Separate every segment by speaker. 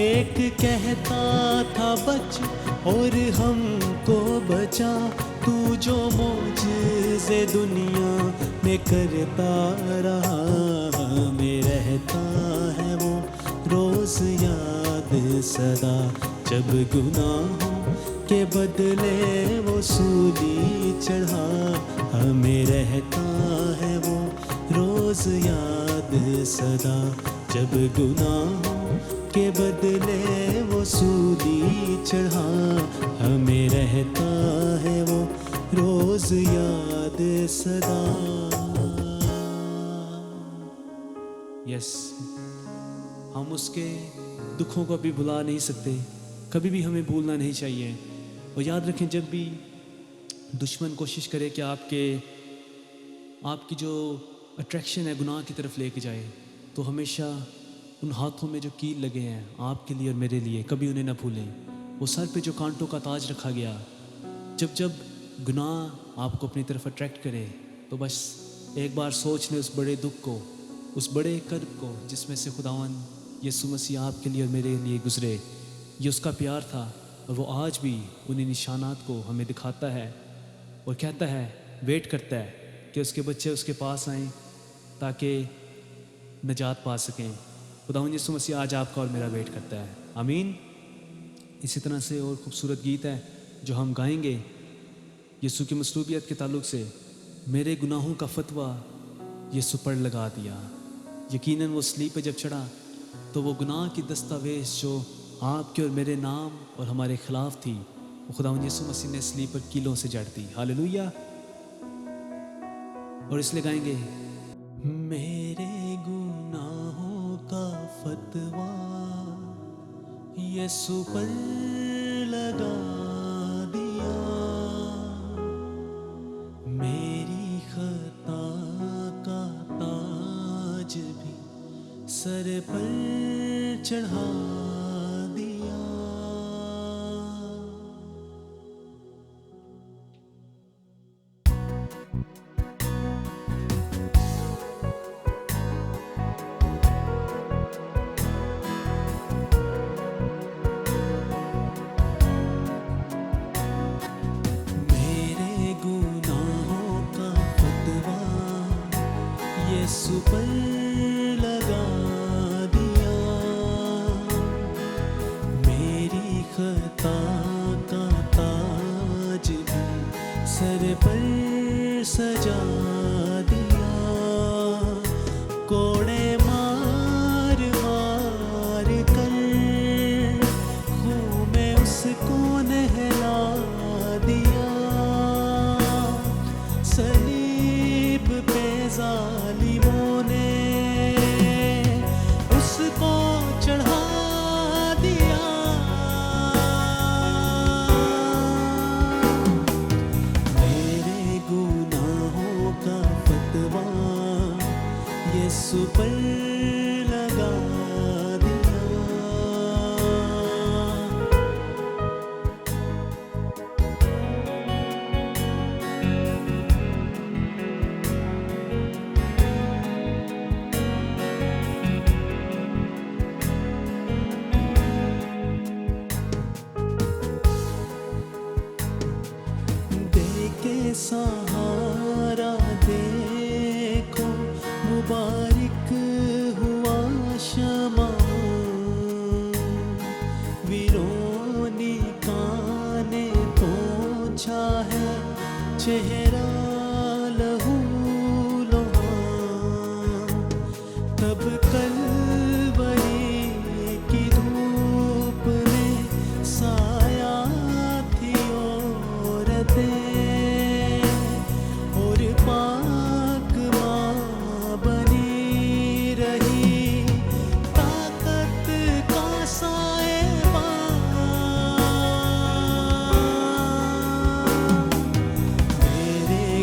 Speaker 1: ایک کہتا تھا بچ اور ہم کو بچا، تو جو معجزے دنیا میں کرتا رہا، ہمیں رہتا ہے وہ روز یاد سدا، جب گناہوں کے بدلے وہ سولی چڑھا، ہمیں رہتا ہے وہ روز یاد سدا، جب گناہوں کے بدلے وہ سولی چڑھا، ہمیں رہتا ہے وہ روز یاد سدا۔ یس، ہم اس کے دکھوں کو بھی بھلا نہیں سکتے، کبھی بھی ہمیں بھولنا نہیں چاہیے۔ اور یاد رکھیں، جب بھی دشمن کوشش کرے کہ آپ کی جو اٹریکشن ہے گناہ کی طرف لے کے جائے، تو ہمیشہ ان ہاتھوں میں جو کیل لگے ہیں آپ کے لیے اور میرے لیے، کبھی انہیں نہ بھولیں۔ وہ سر پہ جو کانٹوں کا تاج رکھا گیا، جب گناہ آپ کو اپنی طرف اٹریکٹ کرے، تو بس ایک بار سوچ لیں اس بڑے دکھ کو، اس بڑے کرب کو، جس میں سے خداوند یسوع مسیح آپ کے لیے اور میرے لیے گزرے۔ یہ اس کا پیار تھا، اور وہ آج بھی انہیں نشانات کو ہمیں دکھاتا ہے اور کہتا ہے، ویٹ کرتا ہے کہ اس کے بچے اس کے پاس آئیں تاکہ نجات پا سکیں۔ خداوند یسوع مسیح آج آپ کا اور میرا ویٹ کرتا ہے، آمین۔ اسی طرح سے اور خوبصورت گیت ہے جو ہم گائیں گے یسوع کی مصلوبیت کے تعلق سے، میرے گناہوں کا فتویٰ یسوع پر لگا دیا۔ یقیناً وہ صلیب پہ جب چڑھا تو وہ گناہ کی دستاویز جو آپ کے اور میرے نام اور ہمارے خلاف تھی، وہ خداوند یسوع مسیح نے صلیب پر کیلوں سے جڑ دی۔ ہاللویہ۔ اور اس لیے گائیں گے، میرے گناہوں کا فتویٰ یسوع پر لگا دیا، میری خطا کا تاج بھی سر پر چڑھا دیا۔ میرے گناہوں کا فتویٰ یسوع پر لگا دیا، میری خطا کا تاج بھی سر پر سجا دیا، کوڑے مار مار کر خون میں اس کو نہلا دیا، صلیب پہ ظالموں نے اس کو چڑھا دیا، میرے گناہوں کا فتویٰ یسوع پر لگا دیا۔ دے کے سہارا دیکھو، مبارک ہوا شمع، ویرونیکا نے پوچھا ہے چہرہ لہو لہاں، تب کلوری کی دھوپ میں سایہ تھی عورتیں، اور پاک ماں بنی رہی طاقت کا سائبان، میرے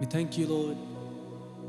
Speaker 1: We thank you, Lord.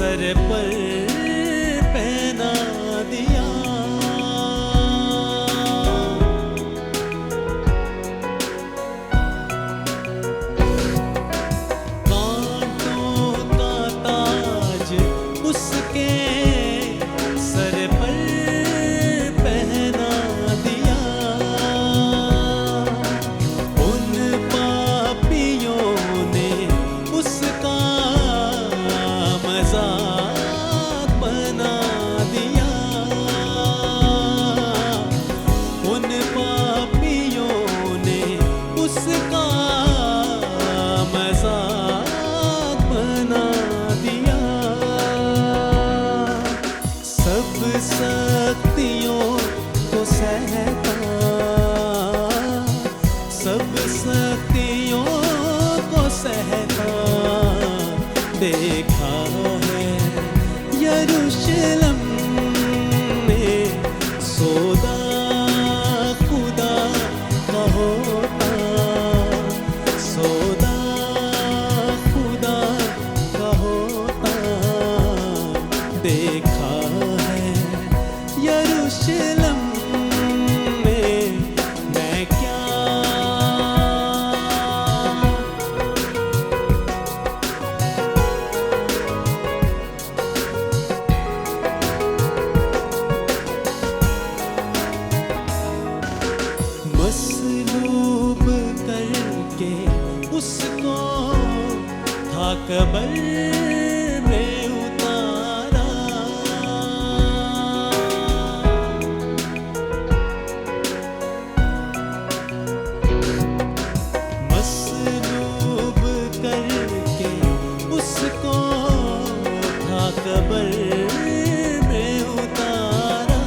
Speaker 2: سر پر پہنا دیا. کانٹوں کا تاج اس کے سر پر پہنا دیا. ان پاپیوں نے اس کا مذاق بنا دیا. ان پاپیوں نے اس کا مذاق بنا دیا. سب سختیوں کو سہتا، سب سختیوں کو سہتا دیکھا ہے یروشلم میں. سودا خدا کا ہوتا، سودا خدا کا ہوتا دیکھا ہے یروشلم میں. میں کیا مصلوب کر کے اس کو تھا قبر میں اتارا. مصلوب کر کے اس کو تھا قبر میں اتارا.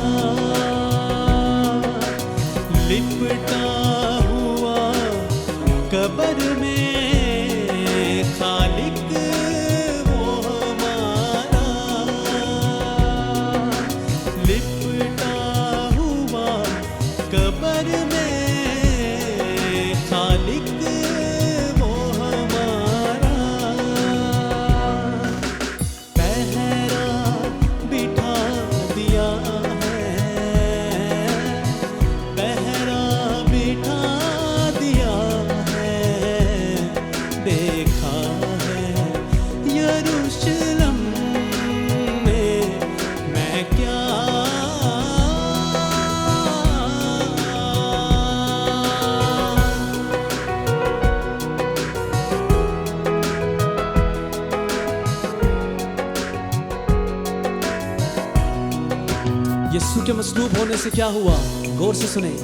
Speaker 2: لپٹا ہوا قبر میں خالق وہ ہمارا. لپٹا ہوا قبر میں خالق وہ ہمارا. پہرا بٹھا دیا ہے، پہرا بٹھا دیا ہے دیکھا ہے یروشلم میں. میں کیا
Speaker 1: یسوع کے مصلوب ہونے سے کیا ہوا؟ غور سے سنیں.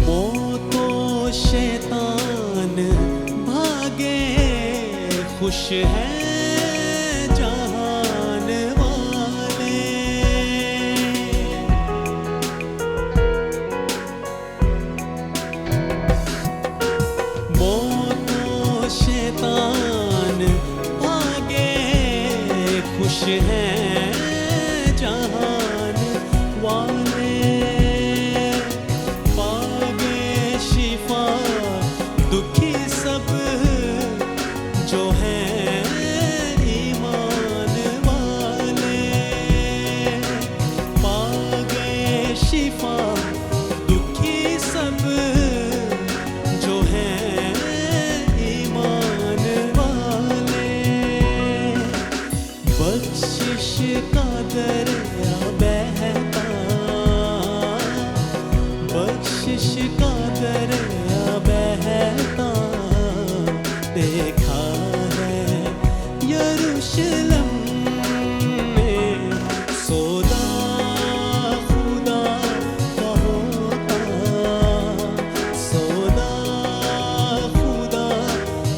Speaker 2: موت و شیطان بھاگے، خوش ہیں جہان والے. موت و شیطان بھاگے، خوش ہیں جہان والے. پاگے شفا دکھی سب جو ہیں ایمان والے. پاگے شفا دکھی سب جو ہیں ایمان والے. بخشش کا دریا بہتا، بخشش کا دریا بہتا دیکھا ہے یروشلم میں. سودا خدا کا ہوتا، سودا خدا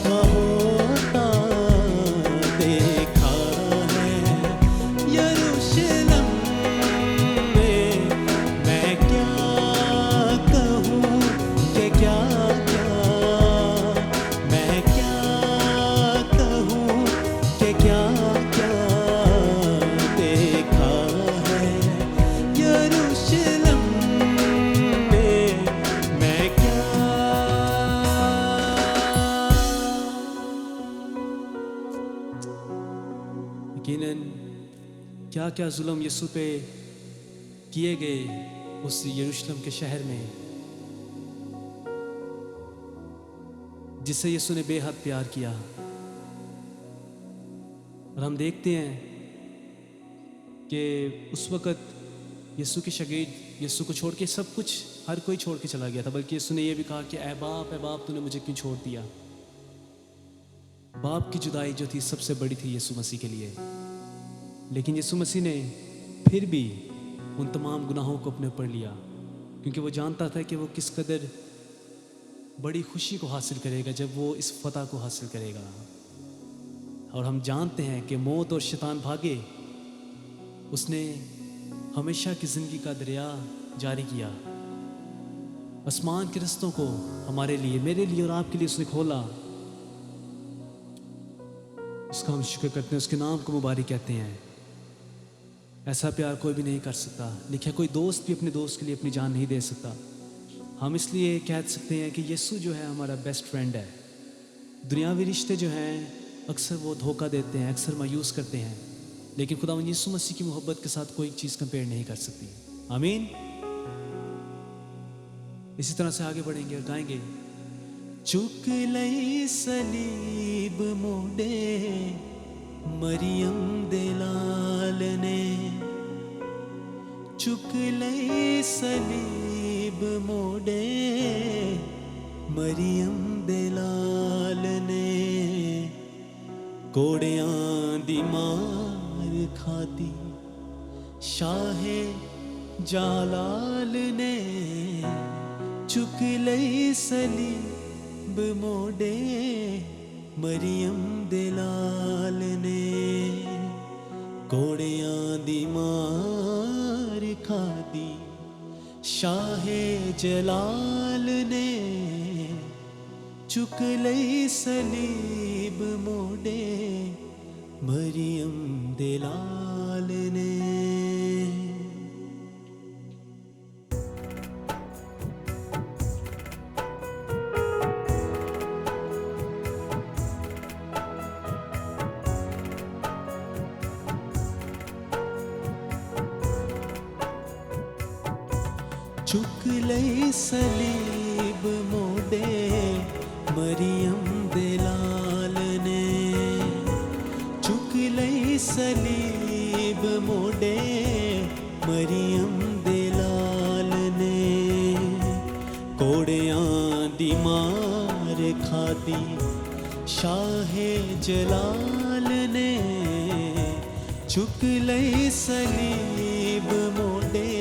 Speaker 2: کا ہوتا دیکھا ہے یروشلم میں. میں کیا کہوں کہ کیا کیا، میں کیا کہوں کہ کیا
Speaker 1: یقیناً کیا کیا ظلم یسوع پہ کیے گئے اس یروشلم کے شہر میں، جسے یسوع نے بے حد پیار کیا. اور ہم دیکھتے ہیں کہ اس وقت یسوع کے شاگرد یسوع کو چھوڑ کے سب کچھ ہر کوئی چھوڑ کے چلا گیا تھا، بلکہ یسوع نے یہ بھی کہا کہ اے باپ تو نے مجھے کیوں چھوڑ دیا. باپ کی جدائی جو تھی سب سے بڑی تھی یسوع مسیح کے لیے، لیکن یسوع مسیح نے پھر بھی ان تمام گناہوں کو اپنے اوپر لیا، کیونکہ وہ جانتا تھا کہ وہ کس قدر بڑی خوشی کو حاصل کرے گا جب وہ اس فتح کو حاصل کرے گا. اور ہم جانتے ہیں کہ موت اور شیطان بھاگے، اس نے ہمیشہ کی زندگی کا دریا جاری کیا. آسمان کے رستوں کو ہمارے لیے، میرے لیے اور آپ کے لیے اس نے کھولا. اس کا ہم شکر کرتے ہیں، اس کے نام کو مبارک کہتے ہیں. ایسا پیار کوئی بھی نہیں کر سکتا. لکھا کوئی دوست بھی اپنے دوست کے لیے اپنی جان نہیں دے سکتا. ہم اس لیے کہہ سکتے ہیں کہ یسوع جو ہے ہمارا بیسٹ فرینڈ ہے. دنیاوی رشتے جو ہیں اکثر وہ دھوکہ دیتے ہیں، اکثر مایوس کرتے ہیں، لیکن خداوند یسوع مسیح کی محبت کے ساتھ کوئی چیز کمپیئر نہیں کر سکتی. آمین. اسی طرح سے آگے بڑھیں گے اور گائیں گے.
Speaker 2: چک لئی صلیب موڈے مریم دے لال نے، چک لئی صلیب موڈے مریم دے لال نے، کوڑیاں دی مار کھاتی شاہ جلال نے، چک لئی صلیب موڈے مریم دے لال نے، کوڑیاں دی مار کھاتی شاہ جلال نے، چک لئی صلیب موڈے مریم دے لال نے. چک لئی صلیب موڈے مریم دے لال نے، چک لئی صلیب موڈے مریم دے لال نے، کوڑیاں دی مار کھاتی شاہ جلال نے، چک لئی صلیب موڈے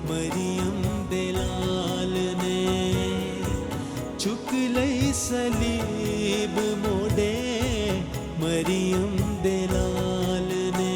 Speaker 2: مریم دے لال نے، چک لئی صلیب موڈے مریم دے لال نے.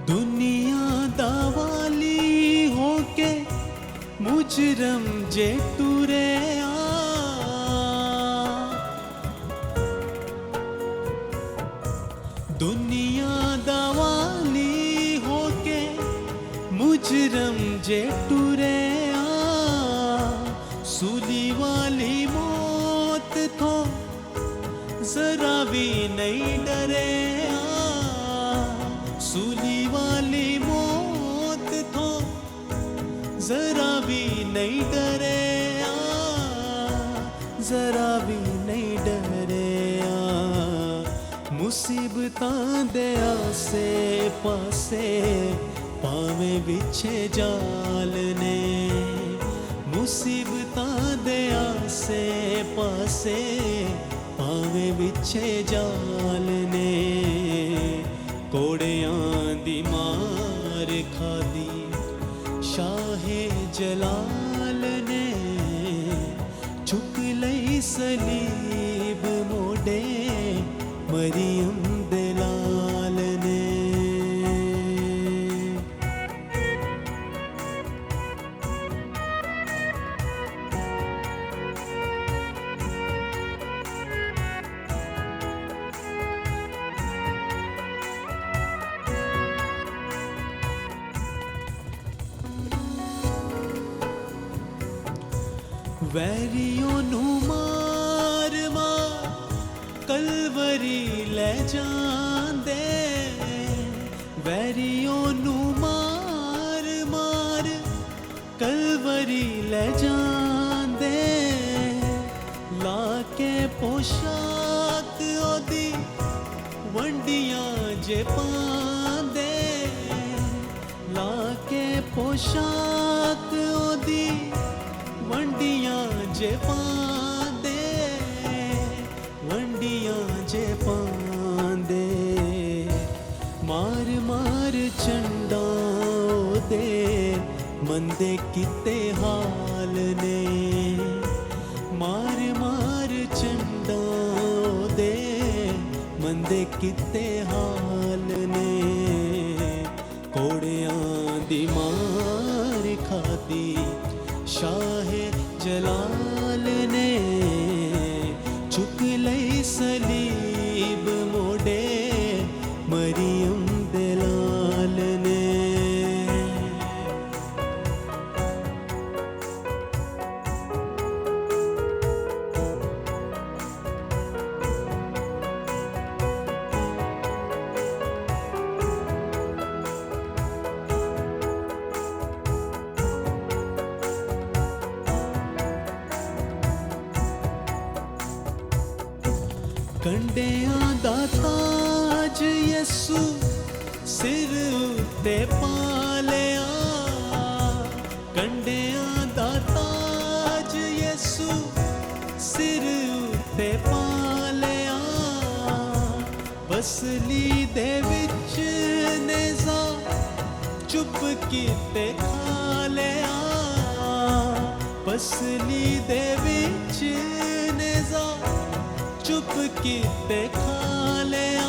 Speaker 2: دنیا دا والی ہو کے مجرم جے ٹرے دنیا دا والی ہو کے مجرم جے ٹرے سولی والی موت تو ذرا بھی نہیں ڈرے، سولی والی موت تو ذرا بھی نہیں ڈرے، ذرا بھی نہیں ڈرے. مصیبتاں دے آسے پاسے پاویں بچھے جال نے، مصیبتاں دے آسے پاسے پاویں بچھے جال نے، کوڑیاں دی مار کھادی شاہ جلال نے، چک لئی صلیب موڈے مریم دے لال نے. ਵੈਰੀਓ ਨੂੰ ਮਾਰ ਮਾਰ ਕਲਵਰੀ ਲੈ ਜਾਂਦੇ, ਵੈਰੀਓ ਨੂੰ ਮਾਰ ਮਾਰ ਕਲਵਰੀ ਲੈ ਜਾਂਦੇ, ਲਾ ਕੇ ਪੋਸ਼ਾਕ ਉਹਦੀ ਵੰਡੀਆਂ ਜੇ ਪਾਉਂਦੇ, ਲਾ ਕੇ ਪੋਸ਼ਾਕ ਉਹਦੀ ਵੰਡੀਆਂ ਜੇ ਪਾਉਂਦੇ, ਵੰਡੀਆਂ ਜੇ ਪਾਉਂਦੇ, ਮਾਰ ਮਾਰ ਚੰਡਾ ਉਹਦੇ ਮੰਦੇ ਕੀਤੇ ਹਾਲ ਨੇ, ਮਾਰ ਮਾਰ ਚੰਡਾ ਉਹਦੇ ਮੰਦੇ ਕੀਤੇ ਹਾਲ ਨੇ, ਕੋੜਿਆਂ ਦੀ ਮਾਰ ਖਾਦੀ ਸ਼ਾਹੇ ਜਲਾਲ ਨੇ, ਚੁੱਕ ਲਈ ਸਲੀਬ ਮੋਢੇ ਮਰੀਮ ਦੇ ਲਾਲ ਨੇ। ਕੰਡਿਆਂ ਦਾ ਤਾਜ ਯਿਸੂ ਸਿਰ ਉੱਤੇ ਪਾ ਲਿਆ, ਕੰਡਿਆਂ ਦਾ ਤਾਜ ਯਿਸੂ ਸਿਰ ਉੱਤੇ ਪਾ ਲਿਆ, ਬਸਲੀ ਦੇ ਵਿੱਚ ਨੇਜ਼ਾ ਚੁੱਪ ਕੀਤੇ ਖਾ ਲਿਆ, ਬਸਲੀ ਦੇ ਵਿੱਚ ਨੇਜ਼ਾ ਚੁੱਪ ਕੀਤੇ ਖਾ ਲਿਆ,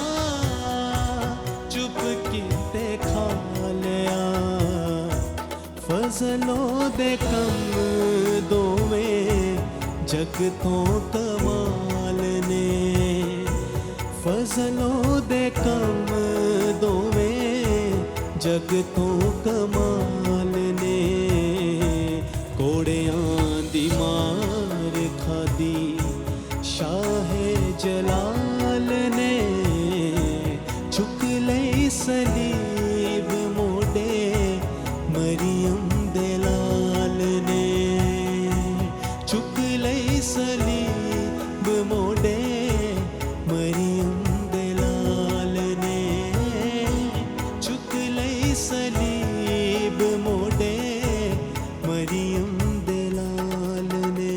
Speaker 2: ਚੁੱਪ ਕੀਤੇ ਖਾ ਲਿਆ, ਫਜ਼ਲੋਂ ਦੇ ਕੰਮ ਦੋਵੇਂ ਜਗ ਤੋਂ ਕਮਾਲ ਨੇ, ਫਜ਼ਲੋਂ ਦੇ ਕੰਮ ਦੋਵੇਂ ਜਗ ਤੋਂ ਕਮਾਲ ਨੇ, ਕੋੜਿਆਂ ਦੀ ਮਾਰ ਖਾਦੀ ਸ਼ਾਹੇ ਜਲਾਲ ਨੇ, ਚੁੱਕ ਲਈ ਸਲੀਬ ਮੋਢੇ ਮਰੀਮ ਦੇ ਲਾਲ ਨੇ, ਚੁੱਕ ਲਈ ਸਲੀਬ ਮੋਢੇ ਮਰੀਮ ਦੇ ਲਾਲ ਨੇ, ਚੁੱਕ ਲਈ ਸਲੀਬ ਮੋਢੇ ਮਰੀਮ ਦੇ ਲਾਲ ਨੇ।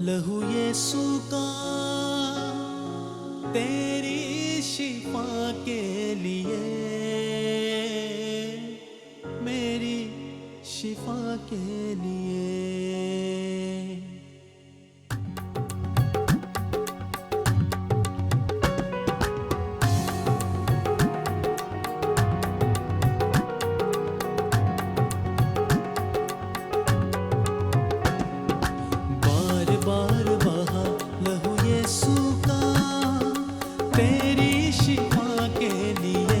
Speaker 2: لہو یسوع کا تیری شفا کے لیے، میری شفا کے لیے۔ تیری شفا کے لیے،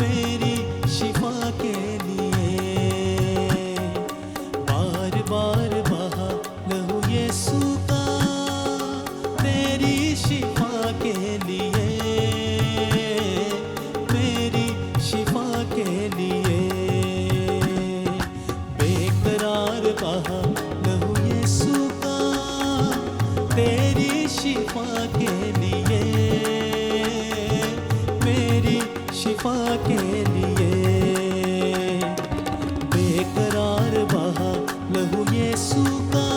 Speaker 2: میری شفا کے لیے، بار بار بہا لہو یسوع کا تیری شفا کے لیے، میری شفا کے لیے، بے قرار بہا لہو یسوع کا تیری شفا کے لیے، میری شفا کے لیے، بے قرار بہا لہو یسوع کا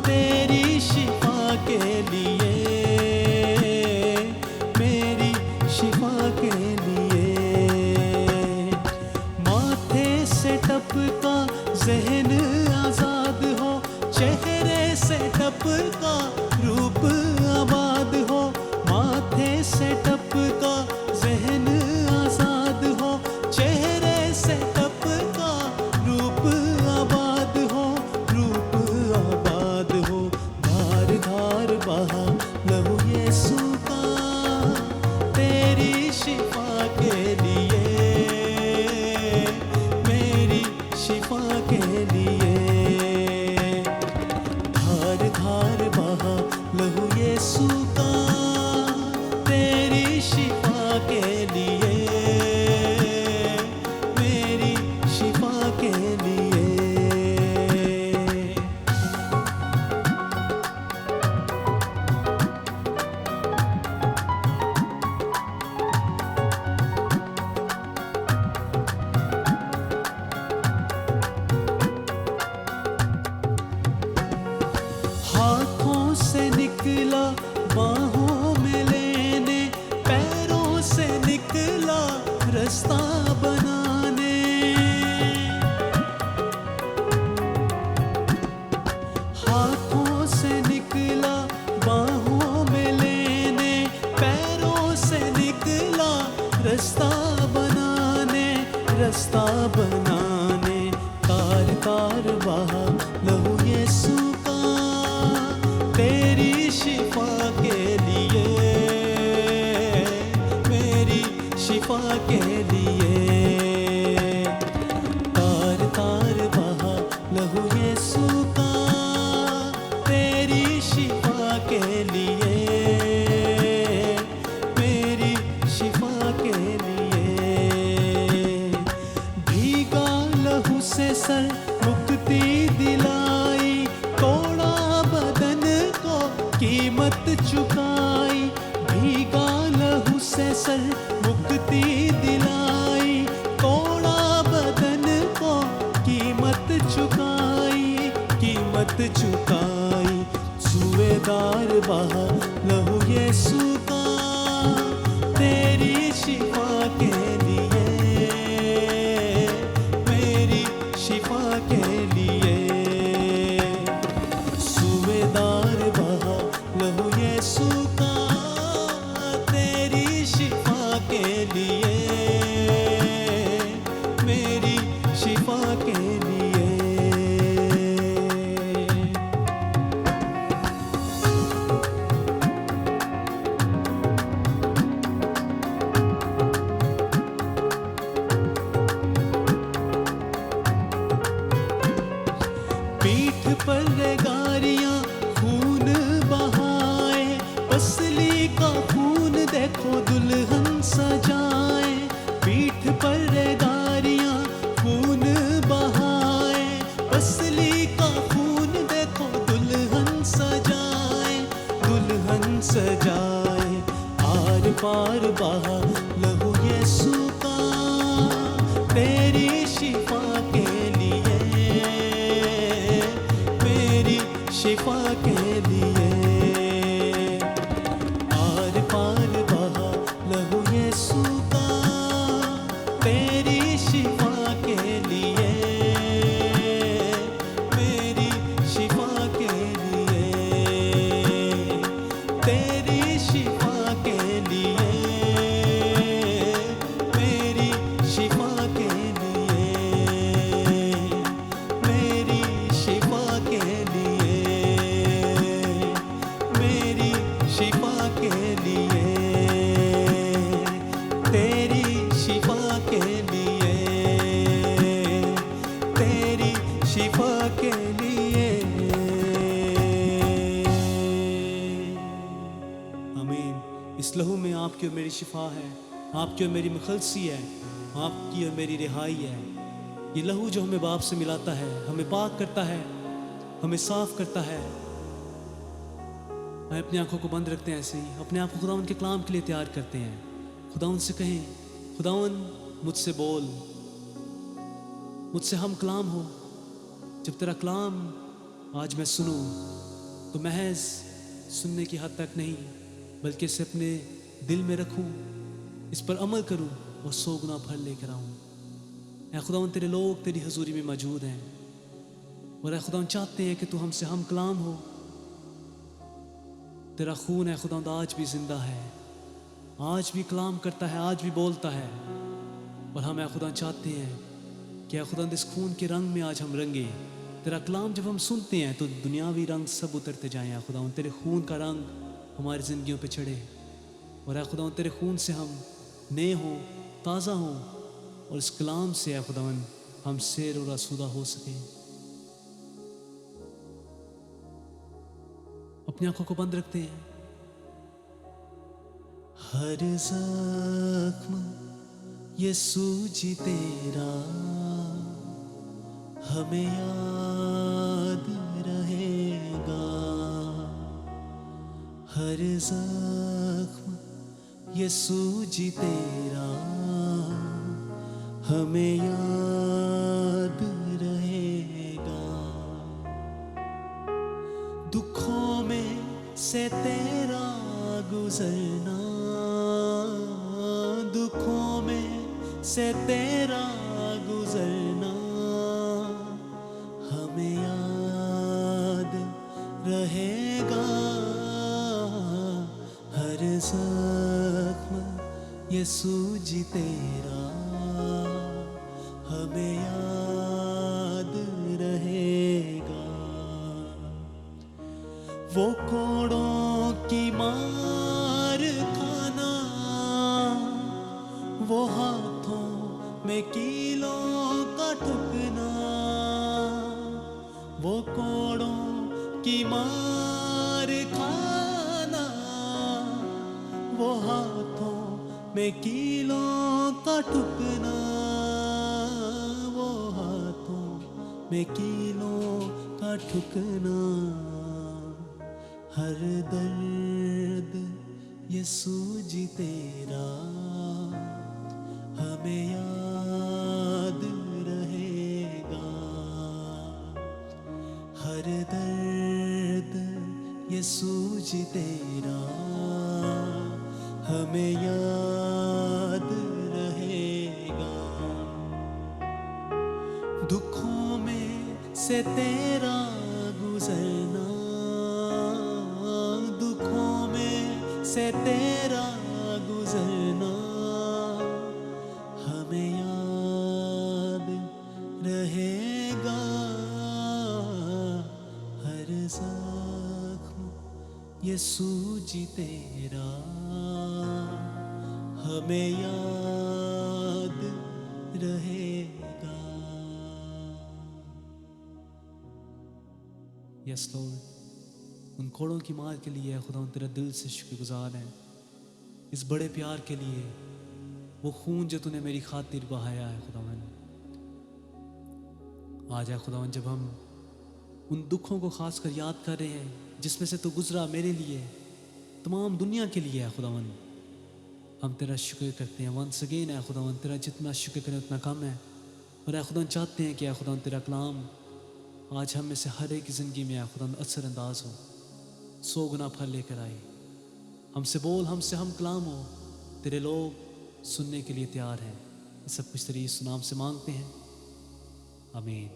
Speaker 2: تیری شفا کے لیے، میری شفا کے لیے، ماتھے سے ٹپکا ذہن آزاد ہو، چہرے سے ٹپکا روپ آباد ہو، ماتھے سے ٹپکا ذہن آزاد ہو، چہرے سے ٹپکا روپ آباد ہو، روپ آباد ہو، دھار دھار بہا لہو یسوع کا تیری شفا کے لیے، میری شفا کے لیے، دھار دھار بہا لہو یسوع کا تیری شفا کے لیے، میری شفا کے لیے۔ ہاتھوں سے نکلا باہوں میں لینے، پیروں سے نکلا رستہ بنانے، ہاتھوں سے نکلا باہوں میں لینے، پیروں سے نکلا رستہ بنانے، رستہ بنانے، تار تار بہا لہو یسوع کا تیری شفا کے لیے، میری شفا کے لیے، تار تار بہا لہو یسوع کا تیری شفا کے لیے، میری شفا کے لیے، بھیگا لہو سے سر مکتی دلائی، توڑا بدن کو قیمت چکائی، بھیگا لہو سے سر مکتی دلائی، توڑا بدن کو قیمت چکائی، قیمت چکائی، سوئے دار بہا لہو یسوع کا تیری شفا کے لیے، میری شفا کے لیے، سوئے دار بہا لہو یسوع کا تیری شفا کے لیے، میری شفا کے لیے۔ پیٹھ پر ریگاریاں خون بہائے، پسلی کا خون دیکھو دلہن سجائے، پیٹھ پر ریگاریاں خون بہائے، پسلی کا خون دیکھو دلہن سجائے، دلہن سجائے، آر پار بہا لہو یسوع کا تیری شفا کے لیے، کی اور میری شفا ہے، آپ کی اور میری مخلصی ہے، آپ کی اور میری رہائی ہے۔ یہ لہو جو ہمیں باپ سے ملاتا ہے، ہمیں پاک کرتا ہے، ہمیں صاف کرتا ہے۔ ہمیں اپنی آنکھوں کو بند رکھتے ہیں، ایسے ہی اپنے آپ کو خداوند کے کلام کے لیے تیار کرتے ہیں۔ خداوند سے کہیں، خداوند مجھ سے بول، مجھ سے ہم کلام ہو۔ جب تیرا کلام آج میں سنوں تو محض سننے کی حد تک نہیں، بلکہ اسے اپنے دل میں رکھوں، اس پر عمل کروں اور 100 گنا پھل لے کر آؤں۔ اے خداوند تیرے لوگ تیری حضوری میں موجود ہیں، اور اے خداوند چاہتے ہیں کہ تو ہم سے ہم کلام ہو۔ تیرا خون ہے خداوند آج بھی زندہ ہے، آج بھی کلام کرتا ہے، آج بھی بولتا ہے، اور ہم اے خداوند چاہتے ہیں کہ اے خداوند اس خون کے رنگ میں آج ہم رنگے۔ تیرا کلام جب ہم سنتے ہیں تو دنیاوی رنگ سب اترتے جائیں۔ اے خداوند تیرے خون کا رنگ ہماری زندگیوں پہ چڑھے، اور اے خداوند تیرے خون سے ہم نئے ہوں، تازہ ہوں، اور اس کلام سے اے خداوند ہم سیر اور آسودہ ہو سکیں۔ اپنی آنکھوں کو بند رکھتے ہیں۔ ہر زخم یسوع جی تیرا ہمیں یاد رہے گا، ہر زخم یسوع جی تیرا ہمیں یاد رہے گا، دکھوں میں سے تیرا گزرنا، دکھوں میں سے تیرا گزرنا ہمیں یاد رہے گا، ہر زخم یسوع جی تیرا ہمیں یاد رہے گا، وہ کوڑوں کی مار کھانا، وہ ہاتھوں میں کیلوں کا ٹھکنا، وہ کوڑوں کی مار کھانا، وہ ہاتھوں میں کیلوں کا ٹھکنا، وہ ہاتھوں میں کیلوں کا ٹھکنا، ہر درد یسوع جی تیرا ہمیں یاد رہے گا، ہر درد یسوع جی تیرا ہمیں یاد رہے گا، دکھوں میں سے تیرا گزرنا، دکھوں میں سے تیرا گزرنا ہمیں یاد رہے گا، ہر زخم یسوع جی تیرا ہمیں یاد رہے گا۔
Speaker 1: یس لارڈ، ان کوڑوں کی مار کے لیے خداوند تیرا دل سے شکر گزار ہے، اس بڑے پیار کے لیے، وہ خون جو تو نے میری خاطر بہایا ہے خداوند۔ آج ہے خداوند جب ہم ان دکھوں کو خاص کر یاد کر رہے ہیں جس میں سے تو گزرا میرے لیے، تمام دنیا کے لیے ہے خداوند، ہم تیرا شکر کرتے ہیں ونس اگین ہے خداوند، تیرا جتنا شکر کریں اتنا کم ہے، اور اے خداوند چاہتے ہیں کہ اے خداوند تیرا کلام آج ہم میں سے ہر ایک کی زندگی میں اے خداوند اثر انداز ہو، 100 گنا پھل لے کر آئے۔ ہم سے بول، ہم سے ہم کلام ہو، تیرے لوگ سننے کے لیے تیار ہیں۔ یہ سب کچھ تیری اس نام سے مانگتے ہیں، آمین۔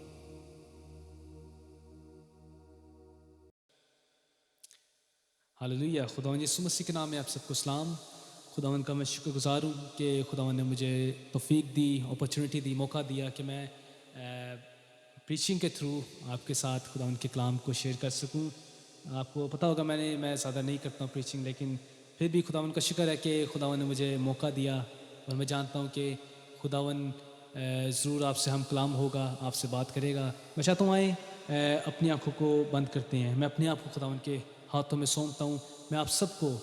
Speaker 1: ہاللیلویہ۔ خداوند یسوع مسیح کے نام میں آپ سب کو سلام۔ خداوند کا میں شکر گزار ہوں کہ خداوند نے مجھے توفیق دی، اپرچونٹی دی، موقع دیا کہ میں پریچنگ کے تھرو آپ کے ساتھ خداوند کے کلام کو شیئر کر سکوں۔ آپ کو پتہ ہوگا میں زیادہ نہیں کرتا ہوں پریچنگ، لیکن پھر بھی خداوند کا شکر ہے کہ خداوند نے مجھے موقع دیا، اور میں جانتا ہوں کہ خداوند ضرور آپ سے ہم کلام ہوگا، آپ سے بات کرے گا۔ میں چاہتا ہوں آئیں اپنی آنکھوں کو بند کرتے ہیں، میں اپنے آپ کو خداوند کے ہاتھوں میں سونپتا ہوں۔ میں آپ سب کو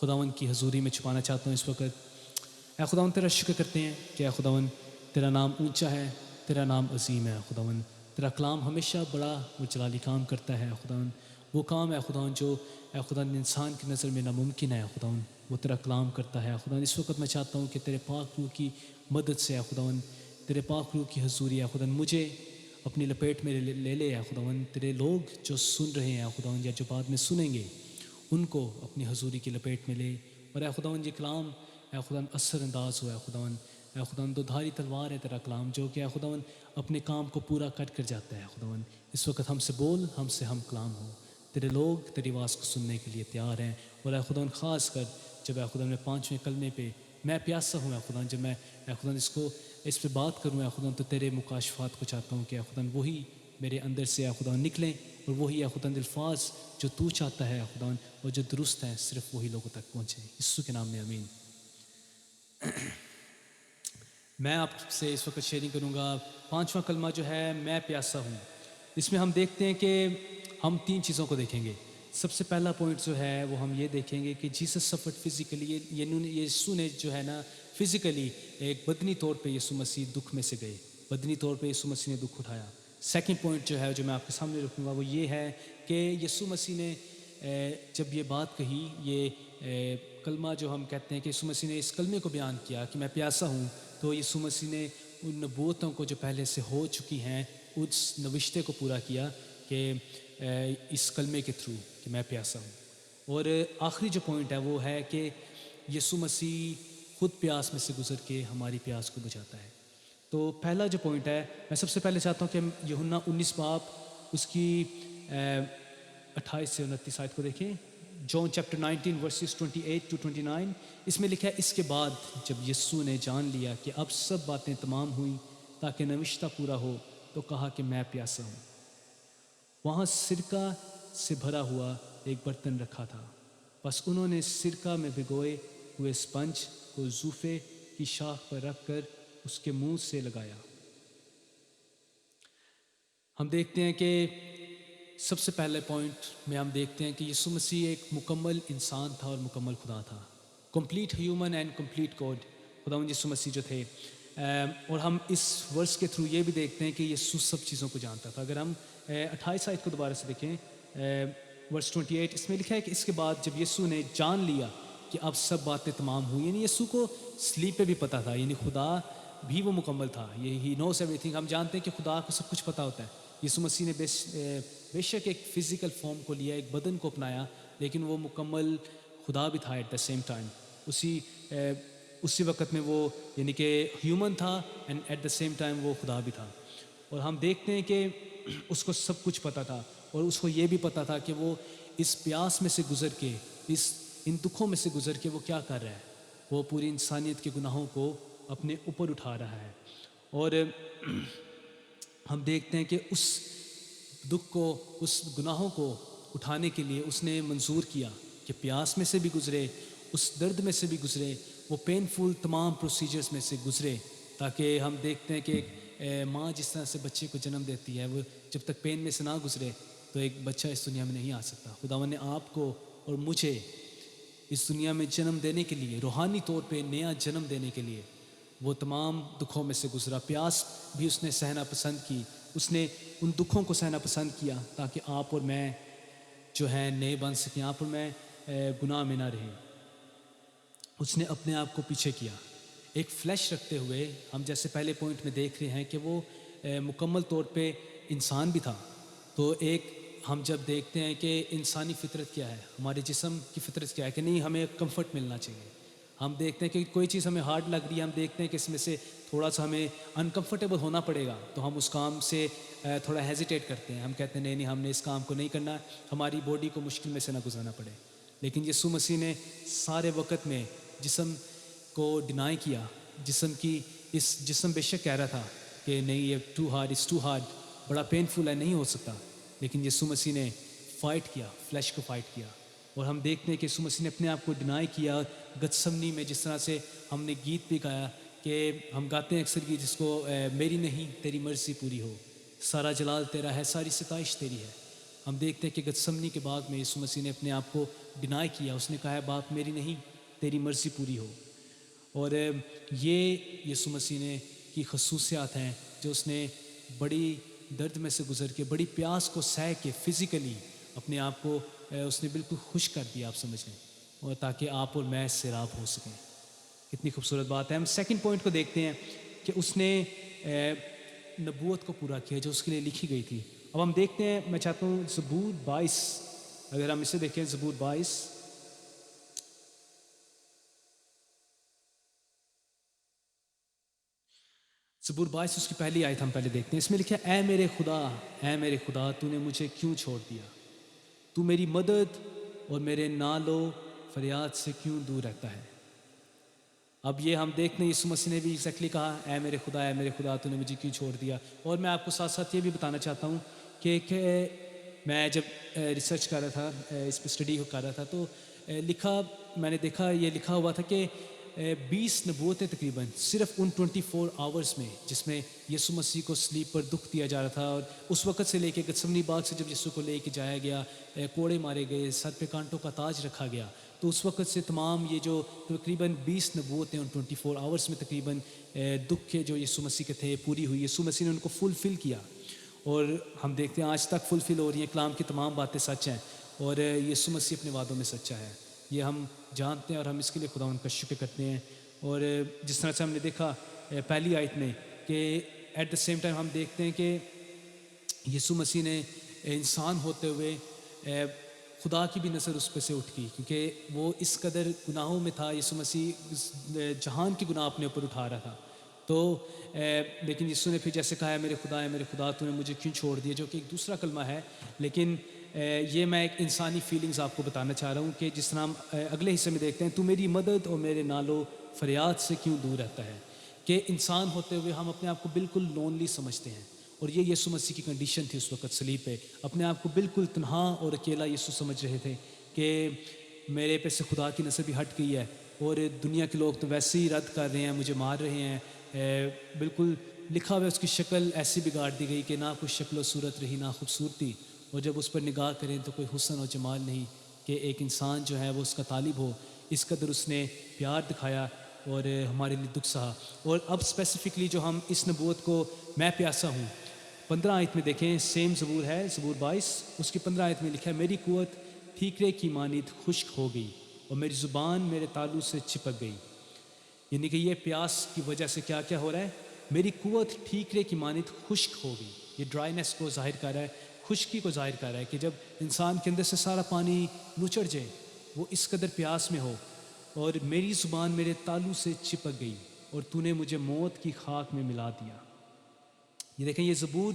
Speaker 2: خداون کی حضوری میں چھپانا چاہتا ہوں اس وقت۔ اے خداون تیرا شکر کرتے ہیں کہ اے خداون تیرا نام اونچا ہے، تیرا نام عظیم ہے خداون، تیرا کلام ہمیشہ بڑا و جلالی کام کرتا ہے خداون، وہ کام ہے خداون جو اے خداون انسان کی نظر میں ناممکن ہے خداون، وہ تیرا کلام کرتا ہے خداون۔ اس وقت میں چاہتا ہوں کہ تیرے پاک روح کی مدد سے اے خداون، تیرے پاک روح کی حضوری ہے خداون مجھے اپنی لپیٹ میں لے لے اے خداون، تیرے لوگ جو سن رہے ہیں اے خداون یا جو بعد میں سنیں گے ان کو اپنی حضوری کی لپیٹ میں لے، اور اے خداون یہ کلام اے خداون اثر انداز ہو اے خداون، اے خداون دو دھاری تلوار ہے تیرا کلام جو کہ اے خداون اپنے کام کو پورا کر جاتا ہے خداون۔ اس وقت ہم سے بول، ہم سے ہم کلام ہو، تیرے لوگ تیری آواز کو سننے کے لیے تیار ہیں، اور اے خداون خاص کر جب اے خداون میں 5ویں کلمے پہ میں پیاسا ہوں اے خداون، جب میں اے خداون اس پہ بات کروں اے خداون تو تیرے مکاشفات کو چاہتا ہوں کہ اے خداون وہی میرے اندر سے اے خداون نکلیں، اور وہی اے خداون الفاظ جو تو چاہتا ہے اے خداون اور جو درست ہیں صرف وہی لوگوں تک پہنچیں، یسوع کے نام میں آمین۔ میں آپ سے اس وقت شیئرنگ کروں گا 5واں کلمہ جو ہے میں پیاسا ہوں۔ اس میں ہم دیکھتے ہیں کہ ہم 3 چیزوں کو دیکھیں گے۔ سب سے پہلا پوائنٹ جو ہے وہ ہم یہ دیکھیں گے کہ جیسس سفرڈ فزیکلی، یسوع نے جو ہے نا فزیکلی ایک بدنی طور پہ یسوع مسیح دکھ میں سے گئے، بدنی طور پہ یسوع مسیح نے دکھ اٹھایا۔ سیکنڈ پوائنٹ جو ہے جو میں آپ کے سامنے رکھوں گا وہ یہ ہے کہ یسوع مسیح نے جب یہ بات کہی، یہ کلمہ جو ہم کہتے ہیں کہ یسوع مسیح نے اس کلمے کو بیان کیا کہ میں پیاسا ہوں، تو یسوع مسیح نے ان نبوتوں کو جو پہلے سے ہو چکی ہیں اس نوشتے کو پورا کیا کہ اس کلمے کے تھرو کہ میں پیاسا ہوں۔ اور آخری جو پوائنٹ ہے وہ ہے کہ یسوع مسیح خود پیاس میں سے گزر کے ہماری پیاس کو بجھاتا ہے۔ تو پہلا جو پوائنٹ ہے، میں سب سے پہلے چاہتا ہوں کہ یوحنا 19 باب اس کی 28 سے 29 آیت کو دیکھیں۔ جون چیپٹر 19 ورسز 28 to 29، اس میں لکھا ہے اس کے بعد جب یسوع نے جان لیا کہ اب سب باتیں تمام ہوئیں تاکہ نوشتہ پورا ہو، تو کہا کہ میں پیاسا ہوں۔ وہاں سرکہ سے بھرا ہوا ایک برتن رکھا تھا، بس انہوں نے سرکہ میں بھگوئے ہوئے اسپنج کو زوفے کی شاخ پر رکھ کر اس کے منہ سے لگایا۔ ہم دیکھتے ہیں کہ سب سے پہلے پوائنٹ میں ہم دیکھتے ہیں کہ یسوع مسیح ایک مکمل انسان تھا اور مکمل خدا تھا، complete human and complete God خداوند یسوع مسیح جو تھے۔ اور ہم اس ورس کے تھرو یہ بھی دیکھتے ہیں کہ یسوع سب چیزوں کو جانتا تھا۔ اگر ہم 28 آیت کو دوبارہ سے دیکھیں، ورس 28، اس میں لکھا ہے کہ اس کے بعد جب یسوع نے جان لیا کہ اب سب باتیں تمام ہوئی، یعنی یسوع کو سلیپ پہ بھی پتہ تھا، یعنی خدا بھی وہ مکمل تھا، یہ ہی نوز ایوری تھنگ۔ ہم جانتے ہیں کہ خدا کو سب کچھ پتہ ہوتا ہے۔ یسوع مسیح نے بے شک ایک فزیکل فارم کو لیا، ایک بدن کو اپنایا، لیکن وہ مکمل خدا بھی تھا ایٹ دا سیم ٹائم۔ اسی وقت میں وہ یعنی کہ ہیومن تھا and at the same time وہ خدا بھی تھا۔ اور ہم دیکھتے ہیں کہ اس کو سب کچھ پتہ تھا، اور اس کو یہ بھی پتہ تھا کہ وہ اس پیاس میں سے گزر کے، ان دکھوں میں سے گزر کے وہ کیا کر رہا ہے، وہ پوری انسانیت کے گناہوں کو اپنے اوپر اٹھا رہا ہے۔ اور ہم دیکھتے ہیں کہ اس دکھ کو، اس گناہوں کو اٹھانے کے لیے اس نے منظور کیا کہ پیاس میں سے بھی گزرے، اس درد میں سے بھی گزرے، وہ پینفل تمام پروسیجرز میں سے گزرے، تاکہ ہم دیکھتے ہیں کہ ایک ماں جس طرح سے بچے کو جنم دیتی ہے، وہ جب تک پین میں سے نہ گزرے تو ایک بچہ اس دنیا میں نہیں آ سکتا۔ خداوند نے آپ کو اور مجھے اس دنیا میں جنم دینے کے لیے، روحانی طور پہ نیا جنم دینے کے لیے وہ تمام دکھوں میں سے گزرا۔ پیاس بھی اس نے سہنا پسند کی، اس نے ان دکھوں کو سہنا پسند کیا تاکہ آپ اور میں جو ہیں نئے بن سکیں، آپ اور میں گناہ میں نہ رہیں۔ اس نے اپنے آپ کو پیچھے کیا، ایک فلیش رکھتے ہوئے۔ ہم جیسے پہلے پوائنٹ میں دیکھ رہے ہیں کہ وہ مکمل طور پہ انسان بھی تھا۔ تو ایک ہم جب دیکھتے ہیں کہ انسانی فطرت کیا ہے، ہمارے جسم کی فطرت کیا ہے کہ نہیں ہمیں کمفرٹ ملنا چاہیے، ہم دیکھتے ہیں کہ کوئی چیز ہمیں ہارڈ لگ رہی ہے، ہم دیکھتے ہیں کہ اس میں سے تھوڑا سا ہمیں انکمفرٹیبل ہونا پڑے گا، تو ہم اس کام سے تھوڑا ہیزیٹیٹ کرتے ہیں، ہم کہتے ہیں نہیں ہم نے اس کام کو نہیں کرنا، ہماری باڈی کو مشکل میں سے نہ گزارنا پڑے۔ لیکن یسوع مسیح نے سارے وقت میں جسم کو ڈینائی کیا، جسم بے شک کہہ رہا تھا کہ نہیں یہ ٹو ہارڈ، بڑا پینفل ہے، نہیں ہو سکتا، لیکن یسوع مسیح نے فائٹ کیا، فلیش کو فائٹ کیا۔ اور ہم دیکھتے ہیں کہ یسوع مسیح نے اپنے آپ کو ڈینائی کیا گتسمنی میں، جس طرح سے ہم نے گیت بھی گایا کہ ہم گاتے ہیں اکثر گیت جس کو میری نہیں تیری مرضی پوری ہو، سارا جلال تیرا ہے، ساری ستائش تیری ہے۔ ہم دیکھتے ہیں کہ گتسمنی کے باغ میں یسوع مسیح نے اپنے آپ کو ڈینائی کیا. اس نے کہا ہے باپ میری نہیں تیری مرضی پوری ہو. اور یہ یسوع مسیح نے کی خصوصیات ہیں جو اس نے بڑی درد میں سے گزر کے بڑی پیاس کو سہ کے فزیکلی اپنے آپ کو اس نے بالکل خوش کر دیا, آپ سمجھ لیں, اور تاکہ آپ اور میں سیراب ہو سکیں. کتنی خوبصورت بات ہے. ہم سیکنڈ پوائنٹ کو دیکھتے ہیں کہ اس نے نبوت کو پورا کیا جو اس کے لیے لکھی گئی تھی. اب ہم دیکھتے ہیں, میں چاہتا ہوں زبور 22, اگر ہم اسے دیکھیں زبور 22, زبور 22 اس کی پہلی آیت ہم پہلے دیکھتے ہیں. اس میں لکھا ہے اے میرے خدا تو نے مجھے کیوں چھوڑ دیا, تو میری مدد اور میرے نال و فریاد سے کیوں دور رہتا ہے. اب یہ ہم دیکھتے ہیں یسوع مسیح نے بھی ایگزیکٹلی کہا اے میرے خدا تو نے مجھے کیوں چھوڑ دیا. اور میں آپ کو ساتھ ساتھ یہ بھی بتانا چاہتا ہوں کہ میں جب ریسرچ کر رہا تھا, اس پہ اسٹڈی کر رہا تھا, تو میں نے دیکھا یہ لکھا ہوا تھا کہ 20 نبوتیں تقریباً صرف ان 24 آورس میں جس میں یسوع مسیح کو صلیب پر دکھ دیا جا رہا تھا, اور اس وقت سے لے کے گتسمنی باغ سے جب یسوع کو لے کے جایا گیا, کوڑے مارے گئے, سر پہ کانٹوں کا تاج رکھا گیا, تو اس وقت سے تمام یہ جو تقریباً 20 نبوتیں ان 24 آورس میں تقریباً دکھ کے جو یسوع مسیح کے تھے پوری ہوئی. یسوع مسیح نے ان کو فل کیا, اور ہم دیکھتے ہیں آج تک فل ہو رہی ہیں. کلام کی تمام باتیں سچ ہیں, اور یسوع مسیح اپنے وعدوں میں سچا ہے, یہ ہم جانتے ہیں, اور ہم اس کے لیے خدا ان کا شکر کرتے ہیں. اور جس طرح سے ہم نے دیکھا پہلی آیت میں کہ ایٹ دا سیم ٹائم ہم دیکھتے ہیں کہ یسوع مسیح نے انسان ہوتے ہوئے خدا کی بھی نظر اس پہ سے اٹھ گئی, کیونکہ وہ اس قدر گناہوں میں تھا. یسوع مسیح جہان کی گناہ اپنے اوپر اٹھا رہا تھا, تو لیکن یسوع نے پھر جیسے کہا ہے میرے خدا تو نے مجھے کیوں چھوڑ دیا, جو کہ ایک دوسرا کلمہ ہے, لیکن یہ میں ایک انسانی فیلنگز آپ کو بتانا چاہ رہا ہوں کہ جس طرح ہم اگلے حصے میں دیکھتے ہیں تو میری مدد اور میرے نال و فریاد سے کیوں دور رہتا ہے, کہ انسان ہوتے ہوئے ہم اپنے آپ کو بالکل لونلی سمجھتے ہیں, اور یہ یسوع مسیح کی کنڈیشن تھی اس وقت صلیب پہ. اپنے آپ کو بالکل تنہا اور اکیلا یسوع سمجھ رہے تھے کہ میرے پہ سے خدا کی نظر بھی ہٹ گئی ہے, اور دنیا کے لوگ تو ویسے ہی رد کر رہے ہیں, مجھے مار رہے ہیں, بالکل لکھا ہوا اس کی شکل ایسی بگاڑ دی گئی کہ نہ کوئی شکل و صورت رہی نہ خوبصورتی, اور جب اس پر نگاہ کریں تو کوئی حسن و جمال نہیں کہ ایک انسان جو ہے وہ اس کا طالب ہو. اس قدر اس نے پیار دکھایا اور ہمارے لیے دکھ سہا. اور اب اسپیسیفکلی جو ہم اس نبوت کو میں پیاسا ہوں, 15 آیت میں دیکھیں, سیم زبور ہے زبور 22, اس کی 15 آیت میں لکھا ہے میری قوت ٹھیکرے کی مانند خشک ہو گئی اور میری زبان میرے تالو سے چپک گئی. یعنی کہ یہ پیاس کی وجہ سے کیا کیا ہو رہا ہے, میری قوت ٹھیکرے کی مانند خشک ہو گئی. یہ ڈرائینس کو ظاہر کر رہا ہے, خشکی کو ظاہر کر رہا ہے کہ جب انسان کے اندر سے سارا پانی نچڑ جائے, وہ اس قدر پیاس میں ہو, اور میری زبان میرے تالو سے چپک گئی اور تو نے مجھے موت کی خاک میں ملا دیا. یہ دیکھیں یہ زبور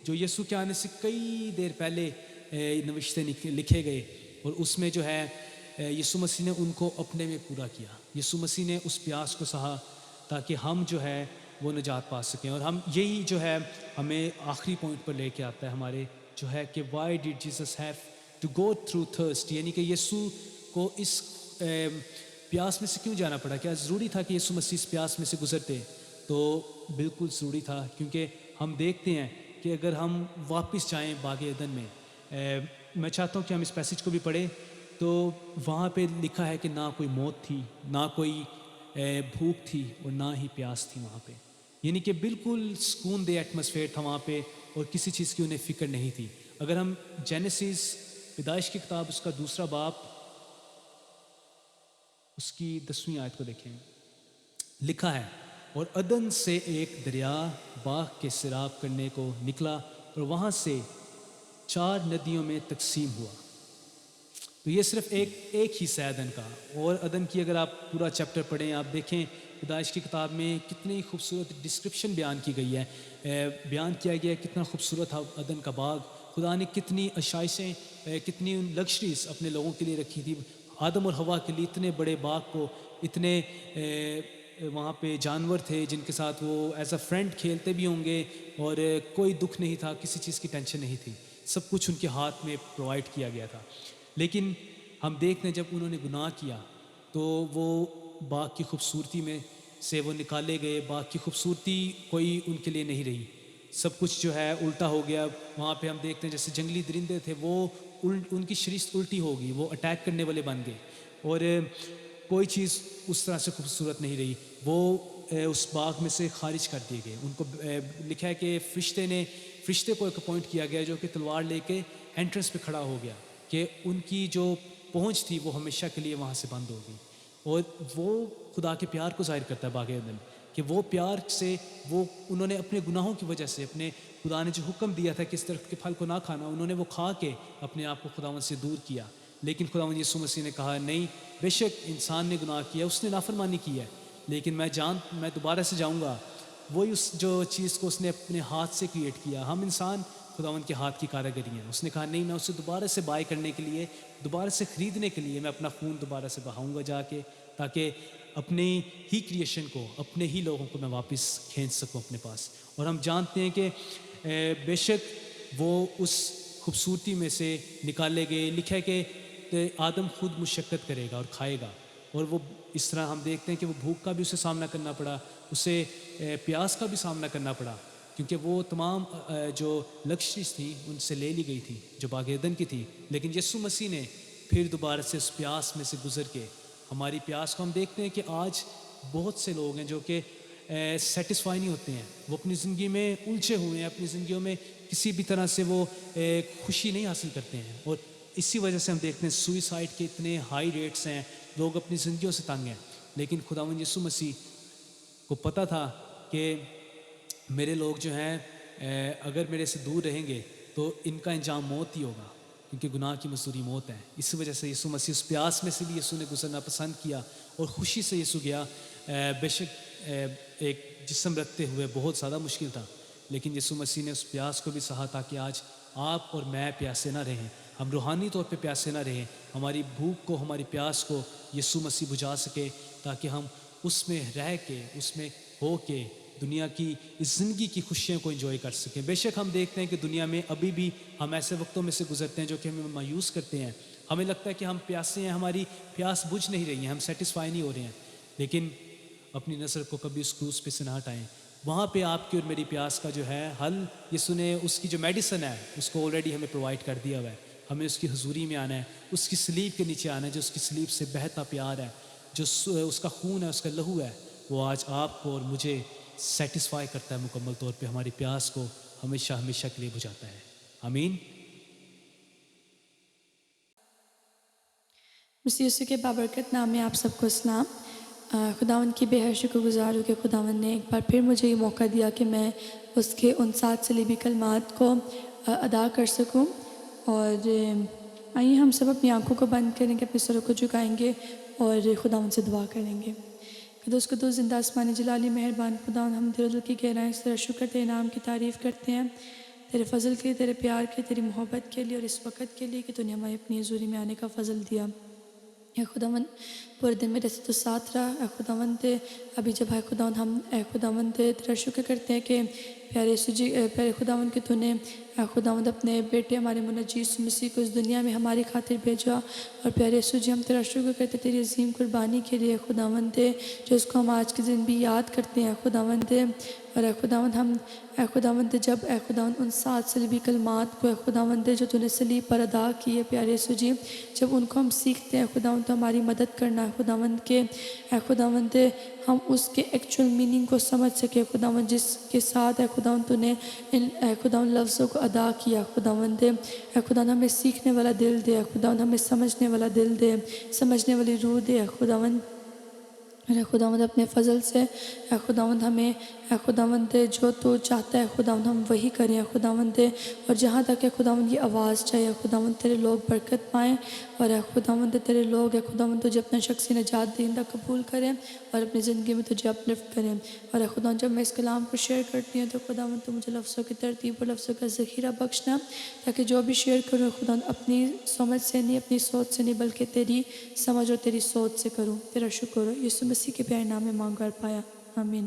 Speaker 2: جو یسوع کے آنے سے کئی دیر پہلے نوشتے لکھے گئے, اور اس میں جو ہے یسوع مسیح نے ان کو اپنے میں پورا کیا. یسوع مسیح نے اس پیاس کو سہا تاکہ ہم جو ہے وہ نجات پا سکیں. اور ہم یہی جو ہے ہمیں آخری پوائنٹ پر لے کے آتا ہے ہمارے جو ہے کہ why did Jesus have to go through thirst, یعنی کہ یسوع کو اس پیاس میں سے کیوں جانا پڑا. کیا ضروری تھا کہ یسوع مسیح اس پیاس میں سے گزرتے؟ تو بالکل ضروری تھا, کیونکہ ہم دیکھتے ہیں کہ اگر ہم واپس جائیں باغ عدن میں, میں چاہتا ہوں کہ ہم اس پیسج کو بھی پڑھیں, تو وہاں پہ لکھا ہے کہ نہ کوئی موت تھی, نہ کوئی بھوک تھی, اور نہ ہی پیاس تھی وہاں پہ. یعنی کہ بالکل سکون دہ ایٹماسفیئر تھا وہاں پہ, اور کسی چیز کی انہیں فکر نہیں تھی. اگر ہم جینیسس پیدائش کی کتاب اس کا 2 باب اس کی 10ویں آیت کو دیکھیں, لکھا ہے اور عدن سے ایک دریا باغ کے سیراب کرنے کو نکلا اور وہاں سے 4 ندیوں میں تقسیم ہوا. تو یہ صرف ایک حصہ ہے عدن کا, اور عدن کی اگر آپ پورا چیپٹر پڑھیں آپ دیکھیں پیدائش کی کتاب میں کتنی خوبصورت ڈسکرپشن بیان کی گئی ہے, بیان کیا گیا ہے کتنا خوبصورت ہے عدن کا باغ. خدا نے کتنی آشائشیں, کتنی لگژریز اپنے لوگوں کے لیے رکھی تھی. آدم اور حوا کے لیے اتنے بڑے باغ کو, اتنے وہاں پہ جانور تھے جن کے ساتھ وہ ایز اے فرینڈ کھیلتے بھی ہوں گے, اور کوئی دکھ نہیں تھا, کسی چیز کی ٹینشن نہیں تھی, سب کچھ ان کے ہاتھ میں پرووائڈ کیا گیا تھا. لیکن ہم دیکھتے ہیں جب انہوں نے گناہ کیا تو وہ باغ کی خوبصورتی میں سے وہ نکالے گئے, باغ کی خوبصورتی کوئی ان کے لیے نہیں رہی. سب کچھ جو ہے الٹا ہو گیا. وہاں پہ ہم دیکھتے ہیں جیسے جنگلی درندے تھے وہ ان کی شریست الٹی ہوگی, وہ اٹیک کرنے والے بن گئے, اور کوئی چیز اس طرح سے خوبصورت نہیں رہی. وہ اس باغ میں سے خارج کر دیے گئے. ان کو لکھا ہے کہ فرشتے کو ایک اپوائنٹ کیا گیا جو کہ تلوار لے کے انٹرنس پہ کھڑا ہو گیا, کہ ان کی جو پہنچ تھی وہ ہمیشہ کے لیے وہاں سے بند ہوگی. اور وہ خدا کے پیار کو ظاہر کرتا ہے باغ عدن, کہ وہ پیار سے وہ انہوں نے اپنے گناہوں کی وجہ سے, اپنے خدا نے جو حکم دیا تھا کہ اس درخت کے پھل کو نہ کھانا, انہوں نے وہ کھا کے اپنے آپ کو خداوند سے دور کیا. لیکن خداوند یسوع مسیح نے کہا نہیں, بے شک انسان نے گناہ کیا, اس نے نافرمانی کی ہے, لیکن میں دوبارہ سے جاؤں گا. وہی اس جو چیز کو اس نے اپنے ہاتھ سے کریٹ کیا. ہم انسان خداوند کے ہاتھ کی کاراگری ہیں. اس نے کہا نہیں, میں اسے دوبارہ سے بائی کرنے کے لیے, دوبارہ سے خریدنے کے لیے میں اپنا خون دوبارہ سے بہاؤں گا جا کے, تاکہ اپنی ہی کریشن کو, اپنے ہی لوگوں کو میں واپس کھینچ سکوں اپنے پاس. اور ہم جانتے ہیں کہ بے شک وہ اس خوبصورتی میں سے نکالے گئے. لکھا ہے کہ آدم خود مشقت کرے گا اور کھائے گا, اور وہ اس طرح ہم دیکھتے ہیں کہ وہ بھوک کا بھی اسے سامنا کرنا پڑا, اسے پیاس کا بھی سامنا کرنا پڑا, کیونکہ وہ تمام جو لکشریز تھی ان سے لے لی گئی تھی جو باغ عدن کی تھی. لیکن یسوع مسیح نے پھر دوبارہ سے اس پیاس میں سے گزر کے ہماری پیاس کو, ہم دیکھتے ہیں کہ آج بہت سے لوگ ہیں جو کہ سیٹسفائی نہیں ہوتے ہیں, وہ اپنی زندگی میں الجھے ہوئے ہیں, اپنی زندگیوں میں کسی بھی طرح سے وہ خوشی نہیں حاصل کرتے ہیں. اور اسی وجہ سے ہم دیکھتے ہیں سوئسائڈ کے اتنے ہائی ریٹس ہیں, لوگ اپنی زندگیوں سے تنگ ہیں. لیکن خداوند یسوع مسیح کو پتہ تھا کہ میرے لوگ جو ہیں اگر میرے سے دور رہیں گے تو ان کا انجام موت ہی ہوگا, کیونکہ گناہ کی مزدوری موت ہے. اس وجہ سے یسوع مسیح اس پیاس میں سے بھی یسوع نے گزرنا پسند کیا, اور خوشی سے یسوع گیا. بے شک ایک جسم رکھتے ہوئے بہت زیادہ مشکل تھا, لیکن یسوع مسیح نے اس پیاس کو بھی سہا تاکہ آج آپ اور میں پیاسے نہ رہیں, ہم روحانی طور پہ پیاسے نہ رہیں. ہماری بھوک کو, ہماری پیاس کو یسوع مسیح بجھا سکے, تاکہ ہم اس میں رہ کے, اس میں ہو کے دنیا کی اس زندگی کی خوشیوں کو انجوائے کر سکیں. بے شک ہم دیکھتے ہیں کہ دنیا میں ابھی بھی ہم ایسے وقتوں میں سے گزرتے ہیں جو کہ ہمیں مایوس کرتے ہیں. ہمیں لگتا ہے کہ ہم پیاسے ہیں, ہماری پیاس بجھ نہیں رہی ہیں, ہم سیٹسفائی نہیں ہو رہے ہیں. لیکن اپنی نظر کو کبھی اس کروس پہ سے نہ ہٹائیں. وہاں پہ آپ کی اور میری پیاس کا جو ہے حل یسوع نے, اس کی جو میڈیسن ہے اس کو آلریڈی ہمیں پرووائڈ کر دیا ہوا ہے. ہمیں اس کی حضوری میں آنا ہے, اس کی صلیب کے نیچے آنا ہے, جو اس کی صلیب سے بہتا پیار ہے, جو اس کا خون ہے, اس کا لہو ہے, وہ آج آپ کو اور مجھے سیٹسفائی کرتا ہے مکمل طور پہ, ہماری پیاس کو ہمیشہ ہمیشہ کے لیے بجھاتا ہے. آمین.
Speaker 3: مسیح یسوع کے بابرکت نام میں آپ سب کو سلام. خداوند کی بے حد شکر گزار ہوں کہ خداوند نے ایک بار پھر مجھے یہ موقع دیا کہ میں اس کے ان 7 صلیبی کلمات کو ادا کر سکوں. اور آئیے ہم سب اپنی آنکھوں کو بند کریں گے, اپنے سروں کو جھکائیں گے اور خداوند سے دعا کریں گے. قدوس زندہ آسمانی جلالی مہربان خداوند, ہم دل کی گہرائیوں سے تیرا شکر, تیرے نام کی تعریف کرتے ہیں, تیرے فضل کے لیے, تیرے پیار کے, تیری محبت کے لیے, اور اس وقت کے لیے کہ تو نے ہمیں اپنی حضوری میں آنے کا فضل دیا. اے خداوند پورے دن میں سے تو ساتھ رہا. اے خداوند ابھی جب ہے خداوند ہم اے خداوند تیرا شکر کرتے ہیں کہ پیارے خداوند کہ تو نے اے خداوند اپنے بیٹے ہمارے منجی یسوع مسیح کو اس دنیا میں ہماری خاطر بھیجا. اور پیارے یسوع جی, ہم تیرا شکر کرتے ہیں تیری عظیم قربانی کے لیے خداوند, جو اس کو ہم آج کے دن بھی یاد کرتے ہیں خداوند. اور اے خداوند ہم اے خداوند جب اے خداوند ان 7 صلیبی کلمات کو اے خداوند جو تو نے صلیب پر ادا کیے پیارے یسوع جی, جب ان کو ہم سیکھتے ہیں خداوند تو ہماری مدد کرنا ہے خداوند کے اے خداوند ہم اس کے ایکچول میننگ کو سمجھ سکے خداوند, جس کے ساتھ اے خداوند تو نے ان اے خداوند لفظوں کو ادا کیا خداوند. اے خداوند ہمیں سیکھنے والا دل دے, اے خداوند ہمیں سمجھنے والا دل دے, سمجھنے والی روح دے اے خداوند. اے خداوند اپنے فضل سے اے خداوند ہمیں اے خداوند جو تو چاہتا ہے خداوند ہم وہی کریں اے خداوند. اور جہاں تک اے خداوند یہ آواز چاہے اے خداوند تیرے لوگ برکت پائیں, اور اے خداوند تیرے لوگ اے خداوند تجھے اپنا شخصی نجات دہندہ قبول کریں اور اپنی زندگی میں تجھے اپلفٹ کریں. اور اے خداوند جب میں اس کلام کو شیئر کرتی ہوں تو خداوند تو مجھے لفظوں کی ترتیب اور لفظوں کا ذخیرہ بخشنا, تاکہ جو بھی شیئر کروں خداوند اپنی سمجھ سے نہیں, اپنی سوچ سے نہیں, بلکہ تیری سمجھ اور تیری سوچ سے کروں. تیرا شکر ہو یسوع مسیح کے پیارے نام میں مانگ کر پایا, آمین.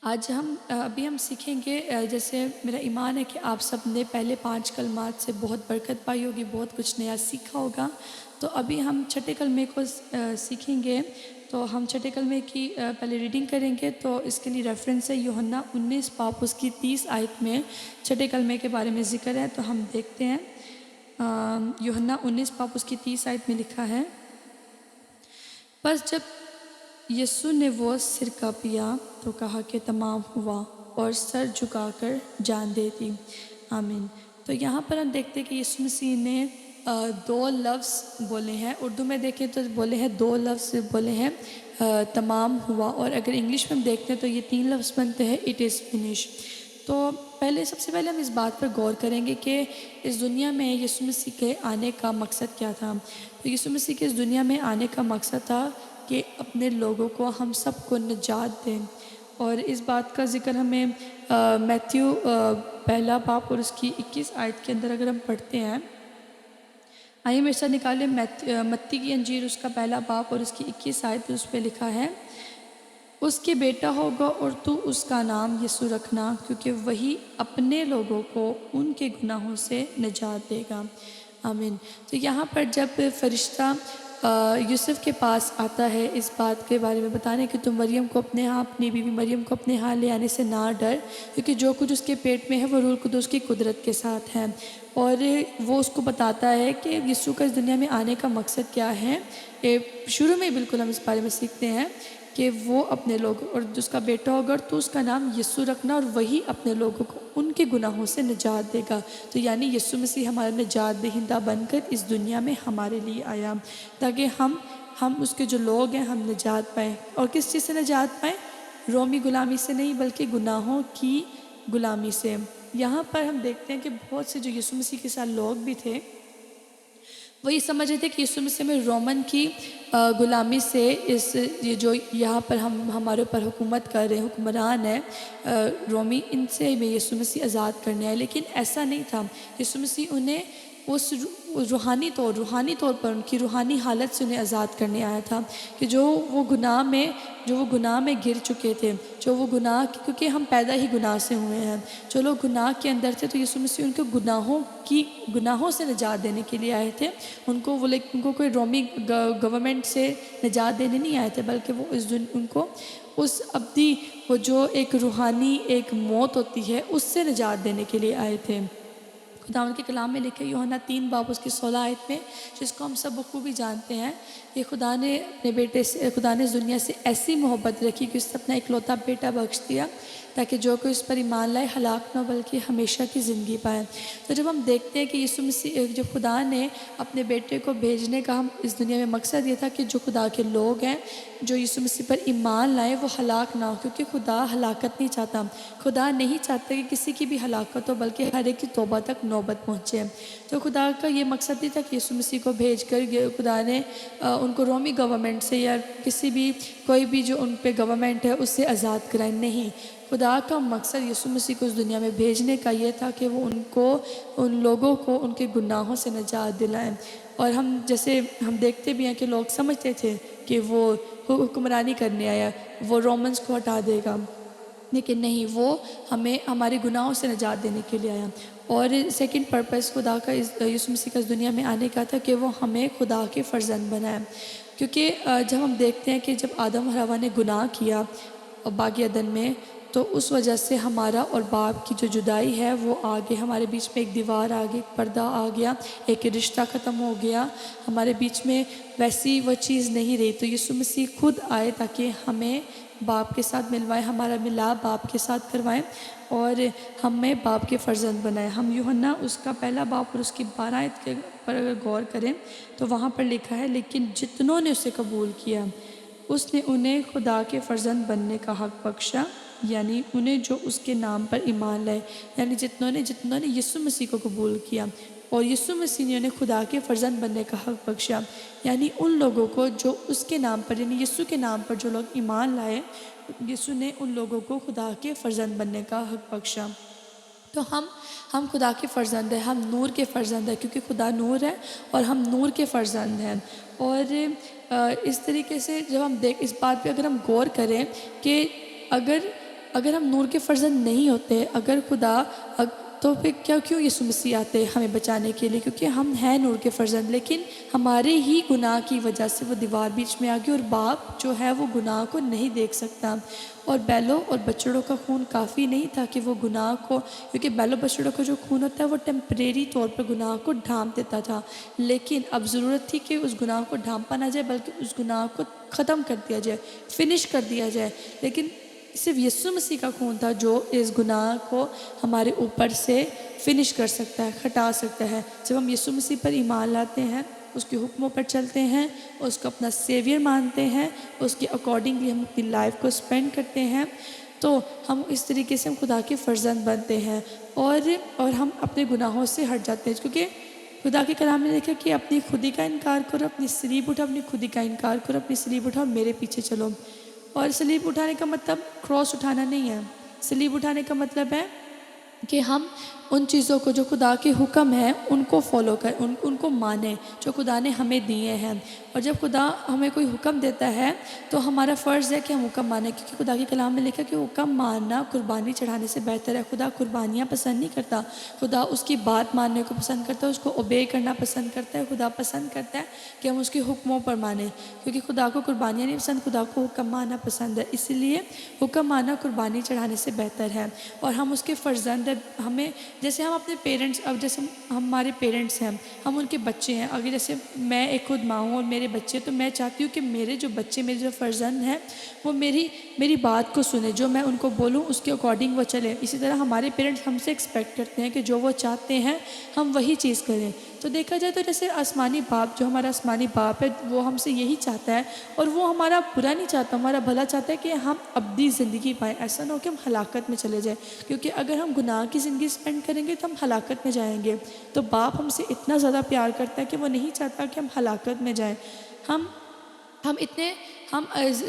Speaker 3: آج ابھی ہم سیکھیں گے, جیسے میرا ایمان ہے کہ آپ سب نے پہلے 5 کلمات سے بہت برکت پائی ہوگی, بہت کچھ نیا سیکھا ہوگا. تو ابھی ہم چھٹے کلمے کو سیکھیں گے. تو ہم چھٹے کلمے کی پہلے ریڈنگ کریں گے. تو اس کے لیے ریفرنس ہے یوحنا 19 باب اس کی 30 آیت میں چھٹے کلمے کے بارے میں ذکر ہے. تو ہم دیکھتے ہیں یوحنا 19 باب اس کی 30 آیت میں لکھا ہے، بس جب یسوع نے وہ سرکہ پیا تو کہا کہ تمام ہوا، اور سر جھکا کر جان دے دی. آمین. تو یہاں پر ہم دیکھتے ہیں کہ یسوع مسیح نے دو لفظ بولے ہیں. اردو میں دیکھیں تو بولے ہیں دو لفظ بولے ہیں تمام ہوا، اور اگر انگلش میں ہم دیکھتے ہیں تو یہ 3 لفظ بنتے ہیں اٹ از فنش. تو سب سے پہلے ہم اس بات پر غور کریں گے کہ اس دنیا میں یسوع مسیح کے آنے کا مقصد کیا تھا. تو یسوع مسیح کے اس دنیا میں آنے کا مقصد تھا کہ اپنے لوگوں کو، ہم سب کو نجات دیں. اور اس بات کا ذکر ہمیں میتھیو پہلا باب اور اس کی 21 آیت کے اندر اگر ہم پڑھتے ہیں. آئیے میرے ساتھ نکالیں متی کی انجیل اس کا پہلا باب اور اس کی 21 آیت. اس پہ لکھا ہے، اس کے بیٹا ہوگا اور تو اس کا نام یسوع رکھنا، کیونکہ وہی اپنے لوگوں کو ان کے گناہوں سے نجات دے گا. آمین. تو یہاں پر جب فرشتہ یوسف کے پاس آتا ہے اس بات کے بارے میں بتانے کہ تم مریم کو اپنی بیوی مریم کو اپنے ہاں لے آنے سے نہ ڈر، کیونکہ جو کچھ اس کے پیٹ میں ہے وہ روح القدس کی قدرت کے ساتھ ہے. اور وہ اس کو بتاتا ہے کہ یسوع کا اس دنیا میں آنے کا مقصد کیا ہے. شروع میں بالکل ہم اس بارے میں سیکھتے ہیں کہ وہ اپنے لوگ اور جس کا بیٹا ہوگا تو اس کا نام یسوع رکھنا، اور وہی اپنے لوگوں کو ان کے گناہوں سے نجات دے گا. تو یعنی یسوع مسیح ہمارا نجات دہندہ بن کر اس دنیا میں ہمارے لیے آیا تاکہ ہم اس کے جو لوگ ہیں ہم نجات پائیں. اور کس چیز سے نجات پائیں؟ رومی غلامی سے نہیں بلکہ گناہوں کی غلامی سے. یہاں پر ہم دیکھتے ہیں کہ بہت سے جو یسوع مسیح کے ساتھ لوگ بھی تھے وہ یہ سمجھ رہے تھے کہ یسوع مسیح میں رومن کی غلامی سے یہ جو یہاں پر ہمارے اوپر حکومت کر رہے ہیں، حکمران ہیں رومی، ان سے میں یسوع مسیح آزاد کرنے آئے. لیکن ایسا نہیں تھا. یسوع مسیح انہیں اس روحانی طور پر ان کی روحانی حالت سے انہیں آزاد کرنے آیا تھا کہ جو وہ گناہ میں گر چکے تھے، جو وہ گناہ، کیونکہ ہم پیدا ہی گناہ سے ہوئے ہیں، جو لوگ گناہ کے اندر تھے تو یسوع مسیح ان کے گناہوں سے نجات دینے کے لیے آئے تھے. ان کو کوئی رومی گورنمنٹ سے نجات دینے نہیں آئے تھے، بلکہ وہ ان کو اس ابدی وہ جو ایک روحانی ایک موت ہوتی ہے اس سے نجات دینے کے لیے آئے تھے. خداوند کے کلام میں لکھے یوحنا 3 باب اس کی 16 آیت میں، جس کو ہم سب بخوبی جانتے ہیں، کہ خدا نے اس دنیا سے ایسی محبت رکھی کہ اس نے اپنا اکلوتا بیٹا بخش دیا تاکہ جو کوئی اس پر ایمان لائے ہلاک نہ بلکہ ہمیشہ کی زندگی پائے. تو جب ہم دیکھتے ہیں کہ یسوع مسیح جب خدا نے اپنے بیٹے کو بھیجنے کا اس دنیا میں مقصد یہ تھا کہ جو خدا کے لوگ ہیں جو یسوع مسیح پر ایمان لائیں وہ ہلاک نہ ہو، کیونکہ خدا ہلاکت نہیں چاہتا. خدا نہیں چاہتا کہ کسی کی بھی ہلاکت ہو، بلکہ ہر ایک کی توبہ تک نوبت پہنچے. تو خدا کا یہ مقصد نہیں تھا کہ یسوع مسیح کو بھیج کر خدا نے ان کو رومی گورنمنٹ سے یا کسی بھی کوئی بھی جو ان پہ گورنمنٹ ہے اس سے آزاد کرائیں. نہیں، خدا کا مقصد یسوع مسیح کو اس دنیا میں بھیجنے کا یہ تھا کہ وہ ان لوگوں کو ان کے گناہوں سے نجات دلائیں. اور جیسے ہم دیکھتے بھی ہیں کہ لوگ سمجھتے تھے کہ وہ حکمرانی کرنے آیا، وہ رومنز کو ہٹا دے گا، لیکن نہیں، وہ ہمیں ہمارے گناہوں سے نجات دینے کے لیے آیا. اور سیکنڈ پرپس خدا کا یسوع مسیح کا اس دنیا میں آنے کا تھا کہ وہ ہمیں خدا کے فرزند بنائے. کیونکہ جب ہم دیکھتے ہیں کہ جب آدم اور حوا نے گناہ کیا باغ عدن میں، تو اس وجہ سے ہمارا اور باپ کی جو جدائی ہے وہ آگے ہمارے بیچ میں ایک دیوار آ گئی، ایک پردہ آ گیا، ایک رشتہ ختم ہو گیا ہمارے بیچ میں. ویسی وہ چیز نہیں رہی. تو یسوع مسیح خود آئے تاکہ ہمیں باپ کے ساتھ ملوائیں، ہمارا ملاپ باپ کے ساتھ کروائیں اور ہمیں باپ کے فرزند بنائیں. ہم یوحنا اس کا پہلا باب اور اس کی 12 آیت کے پر اگر غور کریں تو وہاں پر لکھا ہے، لیکن جتنوں نے اسے قبول کیا اس نے انہیں خدا کے فرزند بننے کا حق بخشا، یعنی انہیں جو اس کے نام پر ایمان لائے. یعنی جتنوں نے یسوع مسیح کو قبول کیا اور یسوع مسیح نے انہیں خدا کے فرزند بننے کا حق بخشا، یعنی ان لوگوں کو جو اس کے نام پر، یعنی یسوع کے نام پر جو لوگ ایمان لائے، یسوع نے ان لوگوں کو خدا کے فرزند بننے کا حق بخشا. تو ہم خدا کے فرزند ہیں، ہم نور کے فرزند ہیں، کیونکہ خدا نور ہے اور ہم نور کے فرزند ہیں. اور اس طریقے سے جب ہم اس بات پہ اگر ہم غور کریں کہ اگر ہم نور کے فرزند نہیں ہوتے، اگر خدا تو پھر کیوں یسوع مسیح آتے ہمیں بچانے کے لیے؟ کیونکہ ہم ہیں نور کے فرزند، لیکن ہمارے ہی گناہ کی وجہ سے وہ دیوار بیچ میں آ گئی، اور باپ جو ہے وہ گناہ کو نہیں دیکھ سکتا، اور بیلوں اور بچڑوں کا خون کافی نہیں تھا کہ وہ گناہ کو، کیونکہ بیلوں بچڑوں کا جو خون ہوتا ہے وہ ٹیمپریری طور پر گناہ کو ڈھانپ دیتا تھا، لیکن اب ضرورت تھی کہ اس گناہ کو ڈھانپا نہ جائے بلکہ اس گناہ کو ختم کر دیا جائے، فنش کر دیا جائے۔ لیکن صرف یسوع مسیح کا خون تھا جو اس گناہ کو ہمارے اوپر سے فنش کر سکتا ہے، ہٹا سکتا ہے۔ جب ہم یسوع مسیح پر ایمان لاتے ہیں، اس کے حکموں پر چلتے ہیں، اس کو اپنا سیویئر مانتے ہیں، اس کے اکارڈنگلی ہم اپنی لائف کو اسپینڈ کرتے ہیں، تو ہم اس طریقے سے ہم خدا کے فرزند بنتے ہیں، اور ہم اپنے گناہوں سے ہٹ جاتے ہیں، کیونکہ خدا کے کلام نے دیکھا کہ اپنی خودی کا انکار کرو، اپنی صلیب اٹھاؤ، اپنی خودی کا انکار کرو، اپنی صلیب اٹھاؤ، میرے پیچھے چلو۔ اور صلیب اٹھانے کا مطلب کراس اٹھانا نہیں ہے، صلیب اٹھانے کا مطلب ہے کہ ہم ان چیزوں کو جو خدا کے حکم ہیں ان کو فالو کریں، ان کو مانیں جو خدا نے ہمیں دیے ہیں۔ اور جب خدا ہمیں کوئی حکم دیتا ہے تو ہمارا فرض ہے کہ ہم حکم مانیں، کیونکہ خدا کے کلام میں لکھا کہ حکم ماننا قربانی چڑھانے سے بہتر ہے۔ خدا قربانیاں پسند نہیں کرتا، خدا اس کی بات ماننے کو پسند کرتا ہے، اس کو اوبے کرنا پسند کرتا ہے۔ خدا پسند کرتا ہے کہ ہم اس کے حکموں پر مانیں، کیونکہ خدا کو قربانیاں نہیں پسند، خدا کو حکم ماننا پسند ہے، اسی لیے حکم ماننا قربانی چڑھانے سے بہتر ہے۔ اور ہم اس کے فرزند ہیں، ہمیں جیسے ہم اپنے پیرنٹس، اب جیسے ہمارے پیرنٹس ہیں، ہم ان کے بچے ہیں، اگر جیسے میں ایک خود ماں ہوں اور میرے بچے، تو میں چاہتی ہوں کہ میرے جو بچے، میرے جو فرزند ہیں، وہ میری بات کو سنیں، جو میں ان کو بولوں اس کے اکارڈنگ وہ چلیں۔ اسی طرح ہمارے پیرنٹس ہم سے ایکسپیکٹ کرتے ہیں کہ جو وہ چاہتے ہیں ہم وہی چیز کریں۔ تو دیکھا جائے تو جیسے آسمانی باپ، جو ہمارا آسمانی باپ ہے، وہ ہم سے یہی چاہتا ہے، اور وہ ہمارا برا نہیں چاہتا، ہمارا بھلا چاہتا ہے کہ ہم ابدی زندگی پائیں، ایسا نہ ہو کہ ہم ہلاکت میں چلے جائیں، کیونکہ اگر ہم گناہ کی زندگی اسپینڈ کریں گے تو ہم ہلاکت میں جائیں گے۔ تو باپ ہم سے اتنا زیادہ پیار کرتا ہے کہ وہ نہیں چاہتا کہ ہم ہلاکت میں جائیں۔ ہم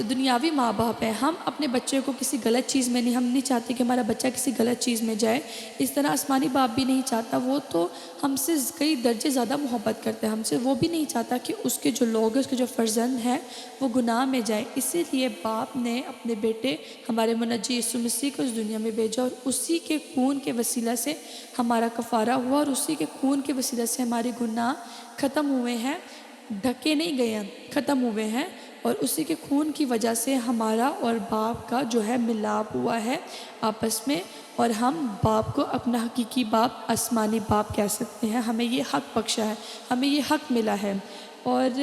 Speaker 3: دنیاوی ماں باپ ہیں، ہم اپنے بچے کو کسی غلط چیز میں نہیں، ہم نہیں چاہتے کہ ہمارا بچہ کسی غلط چیز میں جائے، اس طرح آسمانی باپ بھی نہیں چاہتا، وہ تو ہم سے کئی درجے زیادہ محبت کرتا ہے ہم سے، وہ بھی نہیں چاہتا کہ اس کے جو لوگ ہیں، اس کے جو فرزند ہیں وہ گناہ میں جائیں۔ اسی لیے باپ نے اپنے بیٹے ہمارے منجی یسوع مسیح کو اس دنیا میں بھیجا، اور اسی کے خون کے وسیلہ سے ہمارا کفارہ ہوا، اور اسی کے خون کے وسیلہ سے ہمارے گناہ ختم ہوئے ہیں، ڈھکے نہیں گئے ہیں، ختم ہوئے ہیں، اور اسی کے خون کی وجہ سے ہمارا اور باپ کا جو ہے ملاپ ہوا ہے آپس میں، اور ہم باپ کو اپنا حقیقی باپ، آسمانی باپ کہہ سکتے ہیں۔ ہمیں یہ حق بخشا ہے، ہمیں یہ حق ملا ہے، اور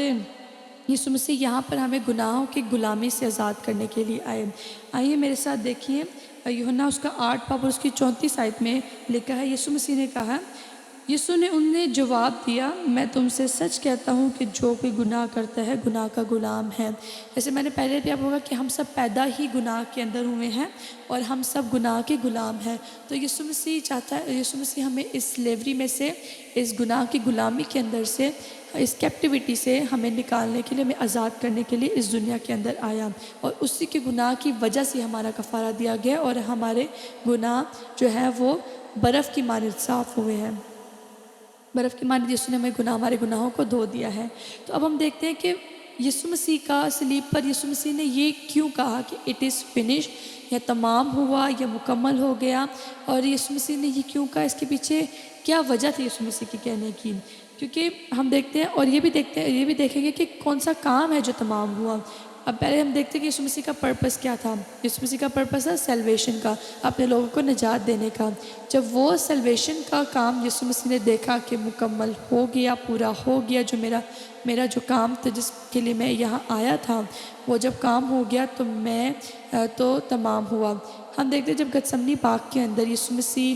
Speaker 3: یسوع مسیح یہاں پر ہمیں گناہوں کی غلامی سے آزاد کرنے کے لیے آئے۔ آئیے میرے ساتھ دیکھیے یوحنا اس کا 8 باب اور اس کی 34 آیت میں لکھا ہے، یسوع مسیح نے کہا، یسوع نے انہیں جواب دیا، میں تم سے سچ کہتا ہوں کہ جو کوئی گناہ کرتا ہے گناہ کا غلام ہے۔ جیسے میں نے پہلے بھی آپ کو کہا کہ ہم سب پیدا ہی گناہ کے اندر ہوئے ہیں، اور ہم سب گناہ کے غلام ہیں۔ تو یسوع مسیح چاہتا ہے، یسوع مسیح ہمیں اس سلیوری میں سے، اس گناہ کی غلامی کے اندر سے، اس کیپٹیوٹی سے ہمیں نکالنے کے لیے، ہمیں آزاد کرنے کے لیے اس دنیا کے اندر آیا، اور اسی کے گناہ کی وجہ سے ہمارا کفارہ دیا گیا، اور ہمارے گناہ جو ہے وہ برف کی مانند صاف ہوئے ہیں، برف کی مانند یسوع نے ہمارے گناہوں کو دھو دیا ہے۔ تو اب ہم دیکھتے ہیں کہ یسوع مسیح کا صلیب پر یسوع مسیح نے یہ کیوں کہا کہ اٹ از فنش، یا تمام ہوا، یا مکمل ہو گیا، اور یسوع مسیح نے یہ کیوں کہا، اس کے پیچھے کیا وجہ تھی یسوع مسیح کے کہنے کی؟ کیونکہ ہم دیکھتے ہیں، اور یہ بھی دیکھیں گے کہ کون سا کام ہے جو تمام ہوا۔ اب پہلے ہم دیکھتے ہیں کہ یسوع مسیح کا پرپس کیا تھا۔ یسوع مسیح کا پرپس ہے سیلویشن کا، اپنے لوگوں کو نجات دینے کا۔ جب وہ سیلویشن کا کام یسوع مسیح نے دیکھا کہ مکمل ہو گیا، پورا ہو گیا، جو میرا جو کام تھا، جس کے لیے میں یہاں آیا تھا، وہ جب کام ہو گیا تو تمام ہوا۔ ہم دیکھتے ہیں جب گتسمنی باغ کے اندر یسوع مسیح،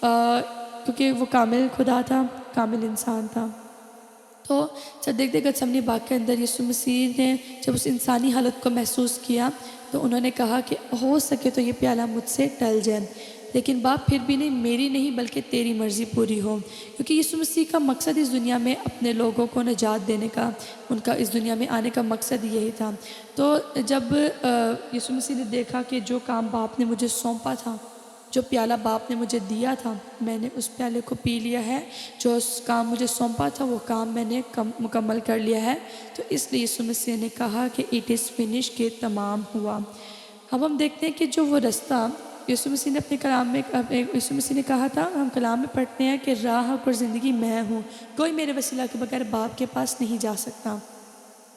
Speaker 3: کیونکہ وہ کامل خدا تھا، کامل انسان تھا، تو جب دیکھتے گتسمنی باغ کے اندر یسوع مسیح نے جب اس انسانی حالت کو محسوس کیا، تو انہوں نے کہا کہ ہو سکے تو یہ پیالہ مجھ سے ٹل جائے، لیکن باپ پھر بھی نہیں، میری نہیں بلکہ تیری مرضی پوری ہو۔ کیونکہ یسوع مسیح کا مقصد اس دنیا میں اپنے لوگوں کو نجات دینے کا، ان کا اس دنیا میں آنے کا مقصد یہی تھا۔ تو جب یسوع مسیح نے دیکھا کہ جو کام باپ نے مجھے سونپا تھا، جو پیالہ باپ نے مجھے دیا تھا، میں نے اس پیالے کو پی لیا ہے، جو اس کام مجھے سونپا تھا وہ کام میں نے مکمل کر لیا ہے، تو اس لیے یسوع مسیح نے کہا کہ اٹ از فنش، کہ تمام ہوا۔ اب ہم دیکھتے ہیں کہ جو وہ رستہ یسوع مسیح نے اپنے کلام میں یسوع مسیح نے کہا تھا، ہم کلام میں پڑھتے ہیں کہ راہ حق اور زندگی میں ہوں، کوئی میرے وسیلہ کے بغیر باپ کے پاس نہیں جا سکتا۔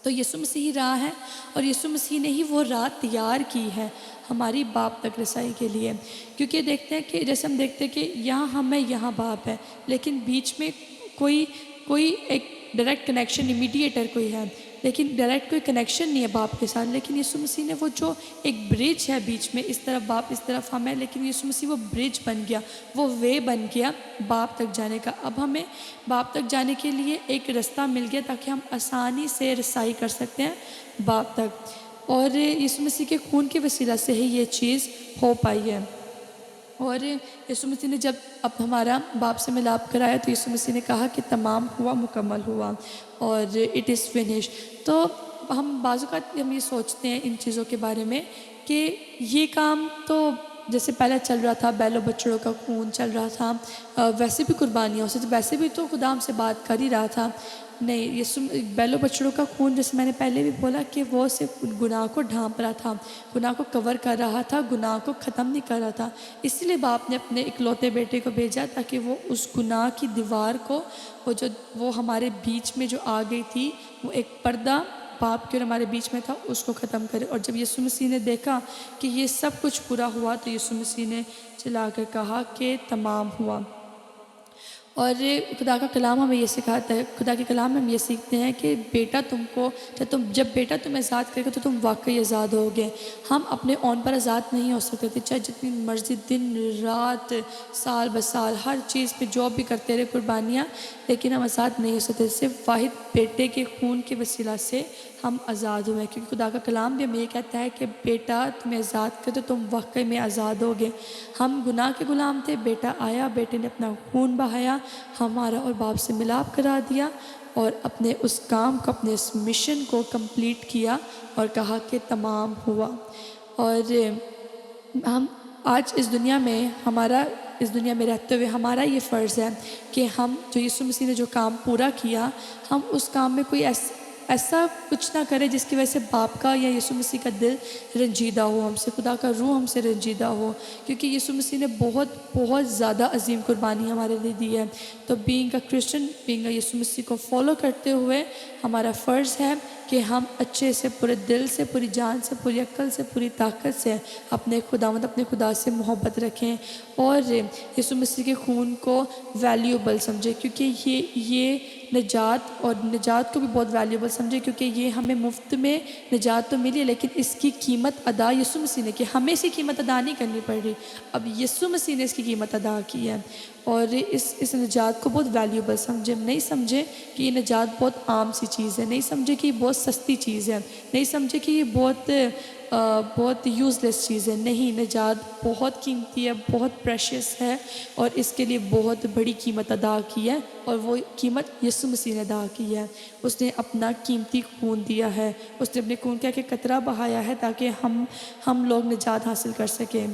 Speaker 3: تو یسوع مسیح ہی راہ ہے، اور یسوع مسیح نے ہی وہ راہ تیار کی ہے ہماری باپ تک رسائی کے لیے۔ کیونکہ دیکھتے ہیں کہ جیسے ہم دیکھتے ہیں کہ یہاں ہم ہیں، یہاں باپ ہے، لیکن بیچ میں کوئی ایک ڈائریکٹ کنیکشن نہیں، میڈیٹر کوئی ہے، لیکن ڈائریکٹ کوئی کنیکشن نہیں ہے باپ کے ساتھ۔ لیکن یسوع مسیح نے وہ جو ایک برج ہے بیچ میں، اس طرف باپ اس طرف ہم ہیں، لیکن یسوع مسیح وہ برج بن گیا، وہ وے بن گیا باپ تک جانے کا۔ اب ہمیں باپ تک جانے کے لیے ایک رستہ مل گیا تاکہ ہم آسانی سے رسائی کر سکتے ہیں باپ تک، اور یسوع مسیح کے خون کے وسیلہ سے ہی یہ چیز ہو پائی ہے۔ اور یسوع مسیح نے جب اب ہمارا باپ سے ملاپ کرایا تو یسوع مسیح نے کہا کہ تمام ہوا، مکمل ہوا، اور اٹ از فنش۔ تو ہم بعض اوقات ہم یہ سوچتے ہیں ان چیزوں کے بارے میں کہ یہ کام تو جیسے پہلے چل رہا تھا، بیل و بچڑوں کا خون چل رہا تھا، ویسے بھی قربانیاں ہوتی تھیں، ویسے بھی تو خدا ہم سے بات کر ہی رہا تھا۔ نہیں، یسوع بیل و بچڑوں کا خون، جیسے میں نے پہلے بھی بولا کہ وہ صرف گناہ کو ڈھانپ رہا تھا، گناہ کو کور کر رہا تھا، گناہ کو ختم نہیں کر رہا تھا۔ اسی لیے باپ نے اپنے اکلوتے بیٹے کو بھیجا تاکہ وہ اس گناہ کی دیوار کو، وہ ہمارے بیچ میں جو آ گئی تھی، وہ ایک پردہ باپ کے اور ہمارے بیچ میں تھا، اس کو ختم کرے۔ اور جب یسوع مسیح نے دیکھا کہ یہ سب کچھ پورا ہوا تو یسوع مسیح نے چلا کر کہا کہ تمام ہوا۔ اور خدا کا کلام ہمیں یہ سکھاتا ہے، خدا کے کلام میں ہم یہ سیکھتے ہیں کہ بیٹا جب بیٹا تم آزاد کرے گا تو تم واقعی آزاد ہوگے۔ ہم اپنے اون پر آزاد نہیں ہو سکتے تھے، چاہے جتنی مرضی دن رات سال بسال ہر چیز پہ جو بھی کرتے رہے قربانیاں، لیکن ہم آزاد نہیں ہو سکتے، صرف واحد بیٹے کے خون کے وسیلہ سے ہم آزاد ہوئے۔ کیونکہ خدا کا کلام بھی ہمیں یہ کہتا ہے کہ بیٹا تمہیں آزاد کرے تو تم واقعی میں آزاد ہوگے۔ ہم گناہ کے غلام تھے، بیٹا آیا، بیٹے نے اپنا خون بہایا، ہمارا اور باپ سے ملاپ کرا دیا، اور اپنے اس کام کو، اپنے اس مشن کو کمپلیٹ کیا اور کہا کہ تمام ہوا۔ اور ہم آج اس دنیا میں رہتے ہوئے ہمارا یہ فرض ہے کہ ہم جو یسوع مسیح نے جو کام پورا کیا، ہم اس کام میں کوئی ایسا کچھ نہ کرے جس کی وجہ سے باپ کا یا یسوع مسیح کا دل رنجیدہ ہو ہم سے، خدا کا روح ہم سے رنجیدہ ہو، کیونکہ یسوع مسیح نے بہت زیادہ عظیم قربانی ہمارے لیے دی ہے۔ تو being a Christian, being a یسوع مسیح کو فالو کرتے ہوئے ہمارا فرض ہے کہ ہم اچھے سے، پورے دل سے، پوری جان سے، پوری عقل سے، پوری طاقت سے اپنے خدا سے محبت رکھیں، اور یسوع مسیح کے خون کو ویلیوبل سمجھیں، کیونکہ یہ نجات کو بھی بہت ویلیوبل سمجھے، کیونکہ یہ ہمیں مفت میں نجات تو ملی ہے، لیکن اس کی قیمت ادا یسوع مسیح نے کی، ہمیں اس کی قیمت ادا نہیں کرنی پڑ رہی، اب یسوع مسیح نے اس کی قیمت ادا کی ہے۔ اور اس نجات کو بہت ویلیوبل سمجھے، نہیں سمجھے کہ یہ نجات بہت عام سی چیز ہے، نہیں سمجھے کہ یہ بہت سستی چیز ہے، نہیں سمجھے کہ یہ بہت یوز لیس چیز ہے۔ نہیں، نجات بہت قیمتی ہے، بہت پریشیس ہے، اور اس کے لیے بہت بڑی قیمت ادا کی ہے، اور وہ قیمت یسوع مسیح نے ادا کی ہے۔ اس نے اپنا قیمتی خون دیا ہے، اس نے اپنے خون کا ایک قطرہ بہایا ہے تاکہ ہم لوگ نجات حاصل کر سکیں۔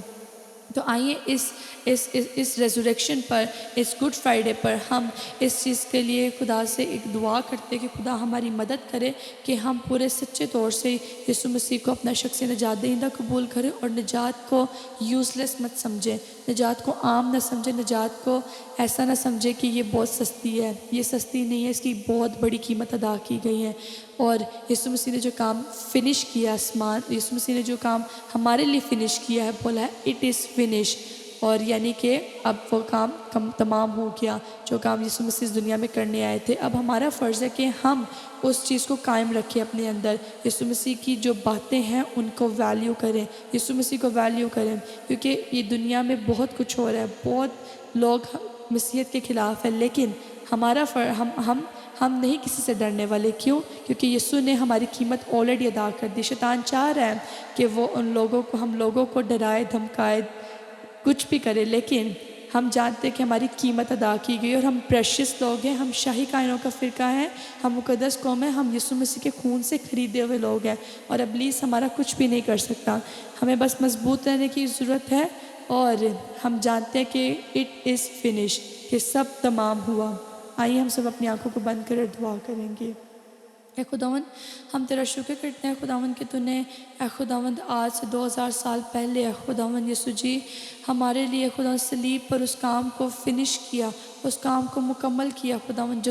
Speaker 3: تو آئیے اس ریزوریکشن پر، اس گڈ فرائیڈے پر ہم اس چیز کے لیے خدا سے ایک دعا کرتے کہ خدا ہماری مدد کرے کہ ہم پورے سچے طور سے یسوع مسیح کو اپنا شخص نجات دہندہ قبول کریں، اور نجات کو یوز لیس مت سمجھیں، نجات کو عام نہ سمجھیں، نجات کو ایسا نہ سمجھیں کہ یہ بہت سستی ہے، یہ سستی نہیں ہے، اس کی بہت بڑی قیمت ادا کی گئی ہے۔ اور یسوع مسیح نے جو کام فنش کیا، یسوع مسیح نے جو کام ہمارے لیے فنش کیا ہے، بولا ہے اٹ از فنش، اور یعنی کہ اب وہ کام تمام ہو گیا جو کام یسوع مسیح اس دنیا میں کرنے آئے تھے۔ اب ہمارا فرض ہے کہ ہم اس چیز کو قائم رکھیں اپنے اندر، یسوع مسیح کی جو باتیں ہیں ان کو ویلیو کریں، یسوع مسیح کو ویلیو کریں، کیونکہ یہ دنیا میں بہت کچھ ہو رہا ہے، بہت لوگ مسیحیت کے خلاف ہے، لیکن ہم نہیں کسی سے ڈرنے والے۔ کیوں؟ کیونکہ یسوع نے ہماری قیمت آلریڈی ادا کر دی۔ شیطان چاہ رہا ہے کہ وہ ہم لوگوں کو ڈرائے، دھمکائے، کچھ بھی کرے، لیکن ہم جانتے ہیں کہ ہماری قیمت ادا کی گئی، اور ہم پریشیس لوگ ہیں، ہم شاہی کائنوں کا فرقہ ہیں، ہم مقدس قوم ہیں، ہم یسوع مسیح کے خون سے خریدے ہوئے لوگ ہیں، اور ابلیس ہمارا کچھ بھی نہیں کر سکتا۔ ہمیں بس مضبوط رہنے کی ضرورت ہے، اور ہم جانتے ہیں کہ اٹ از فنش، کہ سب تمام ہوا۔ آئیے ہم سب اپنی آنکھوں کو بند کرے دعا کریں گے۔ اے خداوند ہم تیرا شکر کرتے ہیں خداوند کہ تو نے اے خداوند آج سے 2000 سال پہلے اے خداوند یسوع جی ہمارے لیے خداوند صلیب پر اس کام کو فنش کیا، اس کام کو مکمل کیا خداوند،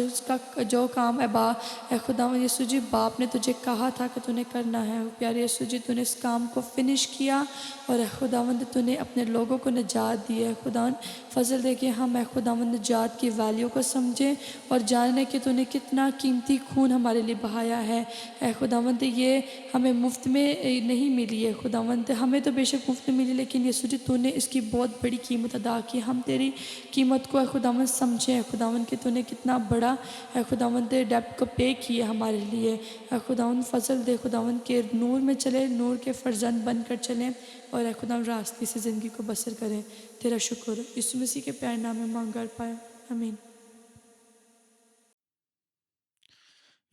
Speaker 3: جو کام اے خداوند یسوع جی باپ نے تجھے کہا تھا کہ تو نے کرنا ہے، پیارے یسوع جی تو نے اس کام کو فنش کیا اور اے خداوند تو نے اپنے لوگوں کو نجات دی ہے خداوند، فضل دے کہ ہم اے خداوند نجات کی ویلیو کو سمجھیں اور جانیں کہ تو نے کتنا قیمتی خون ہمارے لیے بہایا ہے اے خداوند، یہ ہمیں مفت میں نہیں ملی ہے خداوند، ہمیں تو بے شک مفت میں ملی لیکن یسوع جی تو نے اس کی بہت بڑی قیمت ادا کی، ہم تیری قیمت کو اے خداوند سمجھیں اے خداوند کہ تو نے کتنا بڑا اے خداوند ڈیبٹ کو پے کیا ہمارے لیے اے خداوند، فضل دے خداوند کے نور میں چلے، نور کے فرزند بن کر چلیں اور اے خداوند راستے سے زندگی کو بسر کریں، تیرا شکر یسوع مسیح کے پیارے نام میں مانگ کر پائے، آمین۔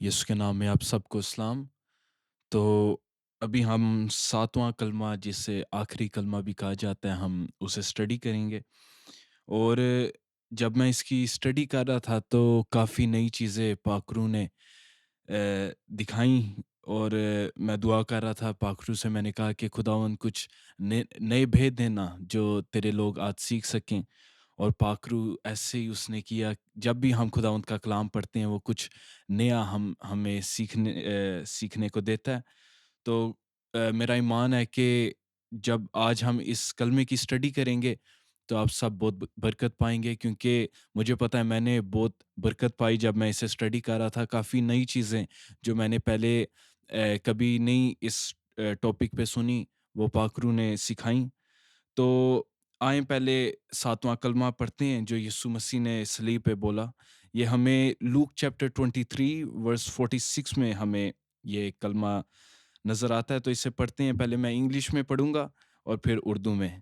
Speaker 4: یسوع کے نام میں آپ سب کو اسلام۔ تو ابھی ہم 7واں کلمہ جسے آخری کلمہ بھی کہا جاتا ہے ہم اسے اسٹڈی کریں گے، اور جب میں اس کی اسٹڈی کر رہا تھا تو کافی نئی چیزیں پاک روح نے دکھائیں، اور میں دعا کر رہا تھا پاک روح سے، میں نے کہا کہ خداوند کچھ نئے بھید دینا جو تیرے لوگ آج سیکھ سکیں، اور پاک روح ایسے ہی اس نے کیا۔ جب بھی ہم خداوند کا کلام پڑھتے ہیں وہ کچھ نیا ہمیں سیکھنے کو دیتا ہے۔ تو میرا ایمان ہے کہ جب آج ہم اس کلمے کی اسٹڈی کریں گے تو آپ سب بہت برکت پائیں گے، کیونکہ مجھے پتہ ہے میں نے بہت برکت پائی جب میں اسے اسٹڈی کر رہا تھا۔ کافی نئی چیزیں جو میں نے پہلے کبھی نہیں اس ٹاپک پہ سنی وہ پاک روح نے سکھائیں۔ تو آئیں پہلے 7واں کلمہ پڑھتے ہیں جو یسوع مسیح نے صلیب پہ بولا۔ یہ ہمیں لوک چیپٹر 23 ورس 46 میں ہمیں یہ کلمہ نظر آتا ہے، تو اسے پڑھتے ہیں۔ پہلے میں انگلش میں پڑھوں گا اور پھر اردو میں۔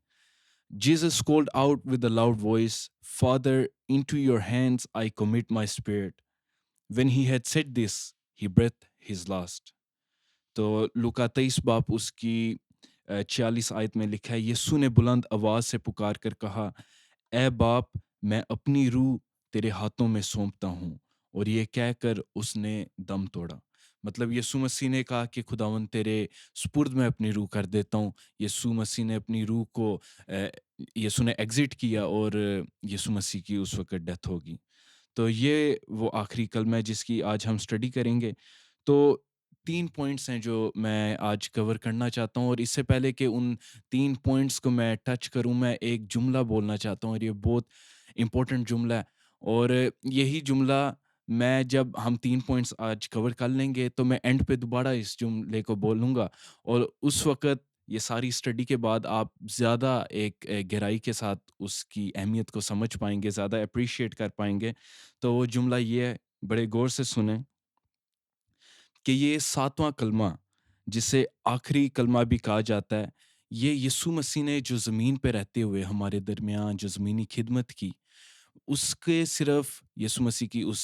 Speaker 4: Jesus called out with a loud voice, "Father, into your hands I commit my spirit." When he had said this, he breathed his last. تو لوکا 23 باپ اس کی 46 آیت میں لکھا ہے، یسوع نے بلند آواز سے پکار کر کہا، اے باپ میں اپنی روح تیرے ہاتھوں میں سونپتا ہوں، اور یہ کہہ کر اس نے دم توڑا۔ مطلب یسوع مسیح نے کہا کہ خداوند تیرے سپرد میں اپنی روح کر دیتا ہوں۔ یسوع مسیح نے اپنی روح کو یسوع نے ایگزٹ کیا اور یسوع مسیح کی اس وقت ڈیتھ ہوگی۔ تو یہ وہ آخری کلمہ ہے جس کی آج ہم سٹڈی کریں گے۔ تو 3 پوائنٹس ہیں جو میں آج کور کرنا چاہتا ہوں، اور اس سے پہلے کہ ان 3 پوائنٹس کو میں ٹچ کروں، میں ایک جملہ بولنا چاہتا ہوں، اور یہ بہت امپورٹنٹ جملہ ہے۔ اور یہی جملہ میں جب ہم 3 پوائنٹس آج کور کر لیں گے تو میں اینڈ پہ دوبارہ اس جملے کو بولوں گا، اور اس وقت یہ ساری اسٹڈی کے بعد آپ زیادہ ایک گہرائی کے ساتھ اس کی اہمیت کو سمجھ پائیں گے، زیادہ اپریشیٹ کر پائیں گے۔ تو وہ جملہ یہ ہے، بڑے غور سے سنیں، کہ یہ 7واں کلمہ جسے آخری کلمہ بھی کہا جاتا ہے، یہ یسوع مسیح نے جو زمین پہ رہتے ہوئے ہمارے درمیان جو زمینی خدمت کی، اس کے صرف یسوع مسیح کی اس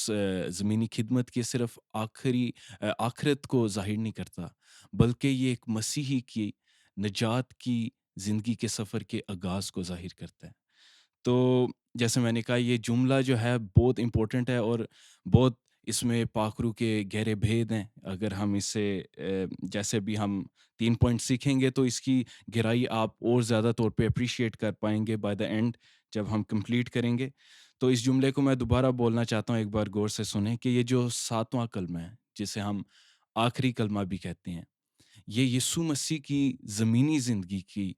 Speaker 4: زمینی خدمت کے صرف آخرت کو ظاہر نہیں کرتا، بلکہ یہ ایک مسیحی کی نجات کی زندگی کے سفر کے آغاز کو ظاہر کرتا ہے۔ تو جیسے میں نے کہا یہ جملہ جو ہے بہت امپورٹنٹ ہے، اور بہت اس میں پاک روح کے گہرے بھید ہیں۔ اگر ہم اسے جیسے بھی ہم 3 پوائنٹ سیکھیں گے تو اس کی گہرائی آپ اور زیادہ طور پہ اپریشیٹ کر پائیں گے بائی دا اینڈ جب ہم کمپلیٹ کریں گے۔ تو اس جملے کو میں دوبارہ بولنا چاہتا ہوں، ایک بار غور سے سنیں، کہ یہ جو 7واں کلمہ ہے جسے ہم آخری کلمہ بھی کہتے ہیں، یہ یسوع مسیح کی زمینی زندگی کی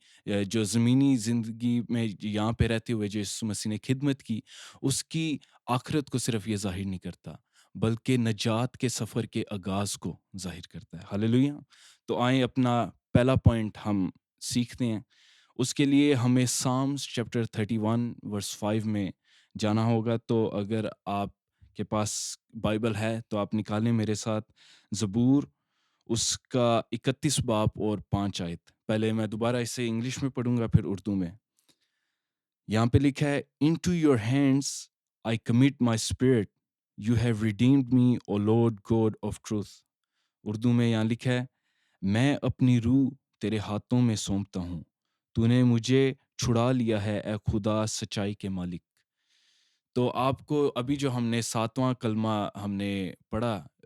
Speaker 4: جو زمینی زندگی میں یہاں پہ رہتے ہوئے جو یسوع مسیح نے خدمت کی، اس کی آخرت کو صرف یہ ظاہر نہیں کرتا، بلکہ نجات کے سفر کے آغاز کو ظاہر کرتا ہے۔ ہاللیلویہ۔ تو آئیں اپنا پہلا پوائنٹ ہم سیکھتے ہیں۔ اس کے لیے ہمیں سامز چیپٹر 31 ورس 5 میں جانا ہوگا۔ تو اگر آپ کے پاس بائبل ہے تو آپ نکالیں میرے ساتھ زبور اس کا 31 باپ اور 5 آیت۔ پہلے میں دوبارہ اسے انگلش میں پڑھوں گا پھر اردو میں۔ یہاں پہ لکھا ہے، Into your hands I commit my spirit, you have redeemed me, O Lord God of truth۔ Urdu میں یہاں لکھا ہے، میں اپنی روح تیرے ہاتھوں میں سونپتا ہوں، تو نے مجھے چھڑا لیا ہے اے خدا سچائی کے مالک۔ تو آپ کو ابھی جو ہم نے 7واں کلمہ ہم نے پڑھا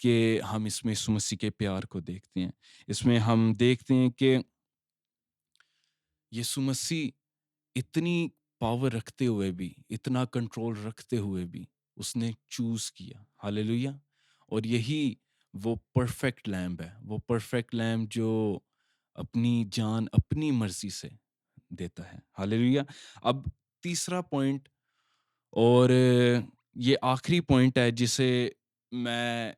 Speaker 4: کہ ہم اس میں یسوع مسیح کے پیار کو دیکھتے ہیں۔ اس میں ہم دیکھتے ہیں کہ یسوع مسیح اتنی پاور رکھتے ہوئے بھی، اتنا کنٹرول رکھتے ہوئے بھی اس نے چوز کیا، ہاللیلویہ۔ اور یہی وہ پرفیکٹ لیمب ہے، وہ پرفیکٹ لیمب جو اپنی جان اپنی مرضی سے دیتا ہے، ہاللیلویہ۔ اب تیسرا پوائنٹ، اور یہ آخری پوائنٹ ہے جسے میں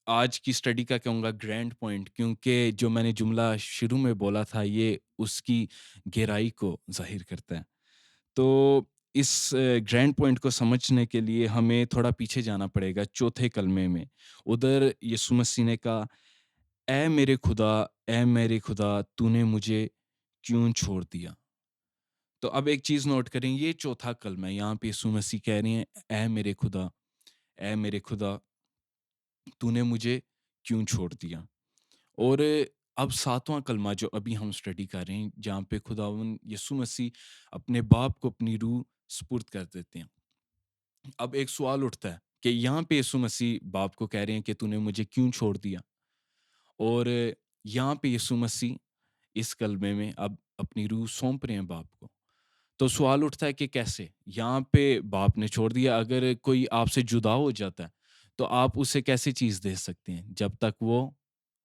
Speaker 4: آج کی اسٹڈی کا کہوں گا گرینڈ پوائنٹ، کیونکہ جو میں نے جملہ شروع میں بولا تھا یہ اس کی گہرائی کو ظاہر کرتا ہے۔ تو اس گرینڈ پوائنٹ کو سمجھنے کے لیے ہمیں تھوڑا پیچھے جانا پڑے گا چوتھے کلمے میں۔ ادھر یسوع مسیح نے کہا، اے میرے خدا، اے میرے خدا، تو نے مجھے کیوں چھوڑ دیا؟ تو اب ایک چیز نوٹ کریں، یہ چوتھا کلمہ ہے، یہاں پہ یسوع مسیح کہہ رہے ہیں اے میرے خدا، اے میرے خدا، تو نے مجھے کیوں چھوڑ دیا؟ اور اب ساتواں کلمہ جو ابھی ہم اسٹڈی کر رہے ہیں، جہاں پہ خداوند یسوع مسیح اپنے باپ کو اپنی روح سپرد کر دیتے ہیں۔ اب ایک سوال اٹھتا ہے کہ یہاں پہ یسوع مسیح باپ کو کہہ رہے ہیں کہ تو نے مجھے کیوں چھوڑ دیا، اور یہاں پہ یسوع مسیح اس کلمے میں اب اپنی روح سونپ رہے ہیں باپ کو۔ تو سوال اٹھتا ہے کہ کیسے؟ یہاں پہ باپ نے چھوڑ دیا، اگر کوئی آپ سے جدا ہو جاتا ہے تو آپ اسے کیسے چیز دے سکتے ہیں جب تک وہ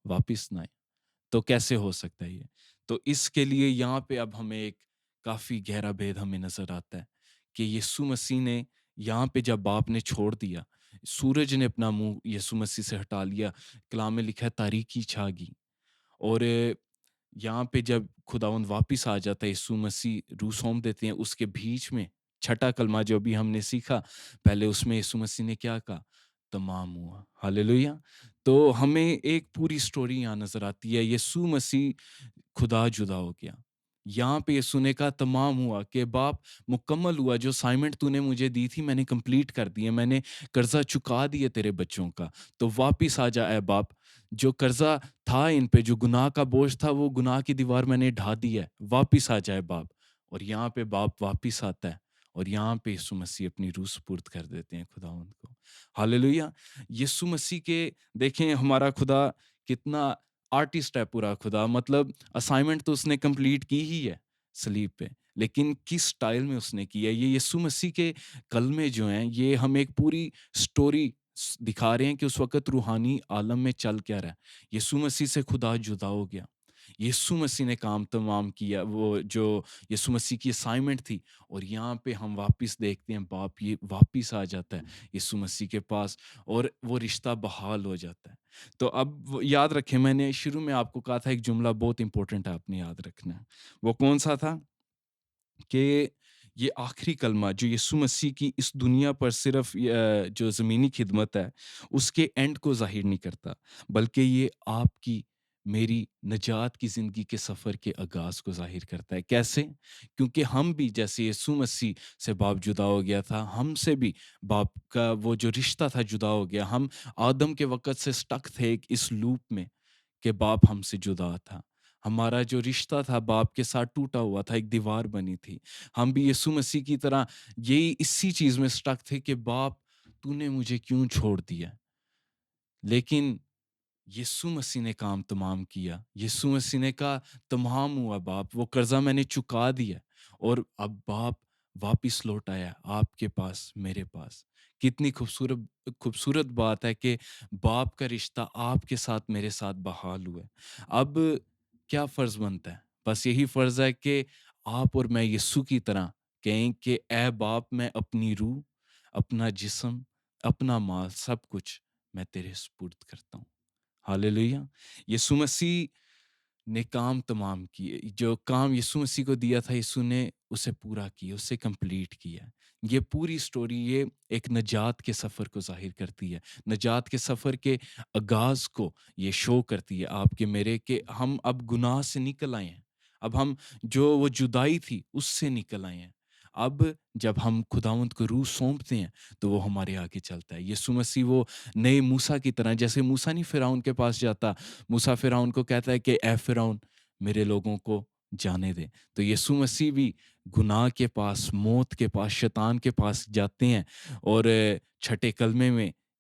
Speaker 4: واپس نہ آئے؟ تو کیسے ہو سکتا ہے یہ؟ تو اس کے لیے یہاں پہ اب ہمیں ایک کافی گہرا بھید ہمیں نظر آتا ہے کہ یسوع مسیح نے یہاں پہ جب باپ نے چھوڑ دیا، سورج نے اپنا منہ یسوع مسیح سے ہٹا لیا، کلام میں لکھا ہے تاریکی چھا گئی، اور یہاں پہ جب خداوند واپس آ جاتا ہے، یسوع مسیح روح سونپ دیتے ہیں، اس کے بیچ میں چھٹا کلمہ جو ابھی ہم نے سیکھا، پہلے اس میں یسوع مسیح نے کیا کہا؟ تمام ہوا، ہاللیلویہ۔ تو ہمیں ایک پوری سٹوری یہاں نظر آتی ہے، یسوع مسیح خدا جدا ہو گیا، یہاں پہ یسوع نے کہا تمام ہوا، کہ باپ مکمل ہوا، جو اسائنمنٹ تو نے مجھے دی تھی میں نے کمپلیٹ کر دی ہے، میں نے قرضہ چکا دیا تیرے بچوں کا، تو واپس آ جا اے باپ، جو قرضہ تھا ان پہ، جو گناہ کا بوجھ تھا، وہ گناہ کی دیوار میں نے ڈھا دی ہے، واپس آ جائے باپ۔ اور یہاں پہ باپ واپس آتا ہے، اور یہاں پہ یسوع مسیح اپنی روح سپرد کر دیتے ہیں خداوند کو، ہاللیلویہ۔ یسوع مسیح کے دیکھیں ہمارا خدا کتنا آرٹسٹ ہے، پورا خدا، مطلب اسائنمنٹ تو اس نے کمپلیٹ کی ہی ہے صلیب پہ، لیکن کس سٹائل میں اس نے کیا ہے؟ یہ یسوع مسیح کے کلمے جو ہیں یہ ہم ایک پوری سٹوری دکھا رہے ہیں کہ اس وقت روحانی عالم میں چل کیا رہا ہے۔ یسوع مسیح سے خدا جدا ہو گیا، یسوع مسیح نے کام تمام کیا، وہ جو یسوع مسیح کی اسائنمنٹ تھی، اور یہاں پہ ہم واپس دیکھتے ہیں باپ یہ واپس آ جاتا ہے یسوع مسیح کے پاس، اور وہ رشتہ بحال ہو جاتا ہے۔ تو اب یاد رکھیں، میں نے شروع میں آپ کو کہا تھا ایک جملہ بہت امپورٹنٹ ہے، آپ نے یاد رکھنا ہے۔ وہ کون سا تھا؟ کہ یہ آخری کلمہ جو یسوع مسیح کی اس دنیا پر صرف جو زمینی خدمت ہے اس کے اینڈ کو ظاہر نہیں کرتا، بلکہ یہ آپ کی میری نجات کی زندگی کے سفر کے آغاز کو ظاہر کرتا ہے۔ کیسے؟ کیونکہ ہم بھی جیسے یسوع مسیح سے باپ جدا ہو گیا تھا، ہم سے بھی باپ کا وہ جو رشتہ تھا جدا ہو گیا۔ ہم آدم کے وقت سے سٹک تھے ایک اس لوپ میں کہ باپ ہم سے جدا تھا، ہمارا جو رشتہ تھا باپ کے ساتھ ٹوٹا ہوا تھا، ایک دیوار بنی تھی۔ ہم بھی یسوع مسیح کی طرح یہی اسی چیز میں سٹک تھے کہ باپ تو نے مجھے کیوں چھوڑ دیا؟ لیکن یسوع مسیح نے کام تمام کیا، یسوع مسیح نے کہا تمام ہوا باپ، وہ قرضہ میں نے چکا دیا، اور اب باپ واپس لوٹ آیا آپ کے پاس، میرے پاس۔ کتنی خوبصورت بات ہے کہ باپ کا رشتہ آپ کے ساتھ میرے ساتھ بحال ہوا ہے۔ اب کیا فرض بنتا ہے؟ بس یہی فرض ہے کہ آپ اور میں یسوع کی طرح کہیں کہ اے باپ، میں اپنی روح، اپنا جسم، اپنا مال، سب کچھ میں تیرے سپرد کرتا ہوں۔ ہاللیلویہ۔ یسوع مسیح نے کام تمام کیے، جو کام یسوع مسیح کو دیا تھا یسوع نے اسے پورا کیا، اسے کمپلیٹ کیا۔ یہ پوری سٹوری یہ ایک نجات کے سفر کو ظاہر کرتی ہے، نجات کے سفر کے آغاز کو یہ شو کرتی ہے آپ کے میرے، کہ ہم اب گناہ سے نکل آئے ہیں، اب ہم جو وہ جدائی تھی اس سے نکل آئے ہیں۔ اب جب ہم خداوند کو روح سونپتے ہیں تو وہ ہمارے آگے چلتا ہے۔ یسوع مسیح وہ نئے موسیٰ کی طرح، جیسے موسیٰ نہیں فرعون کے پاس جاتا، موسیٰ فرعون کو کہتا ہے کہ اے فرعون میرے لوگوں کو جانے دے، تو یسوع مسیح بھی گناہ کے پاس، موت کے پاس، شیطان کے پاس جاتے ہیں، اور چھٹے کلمے میں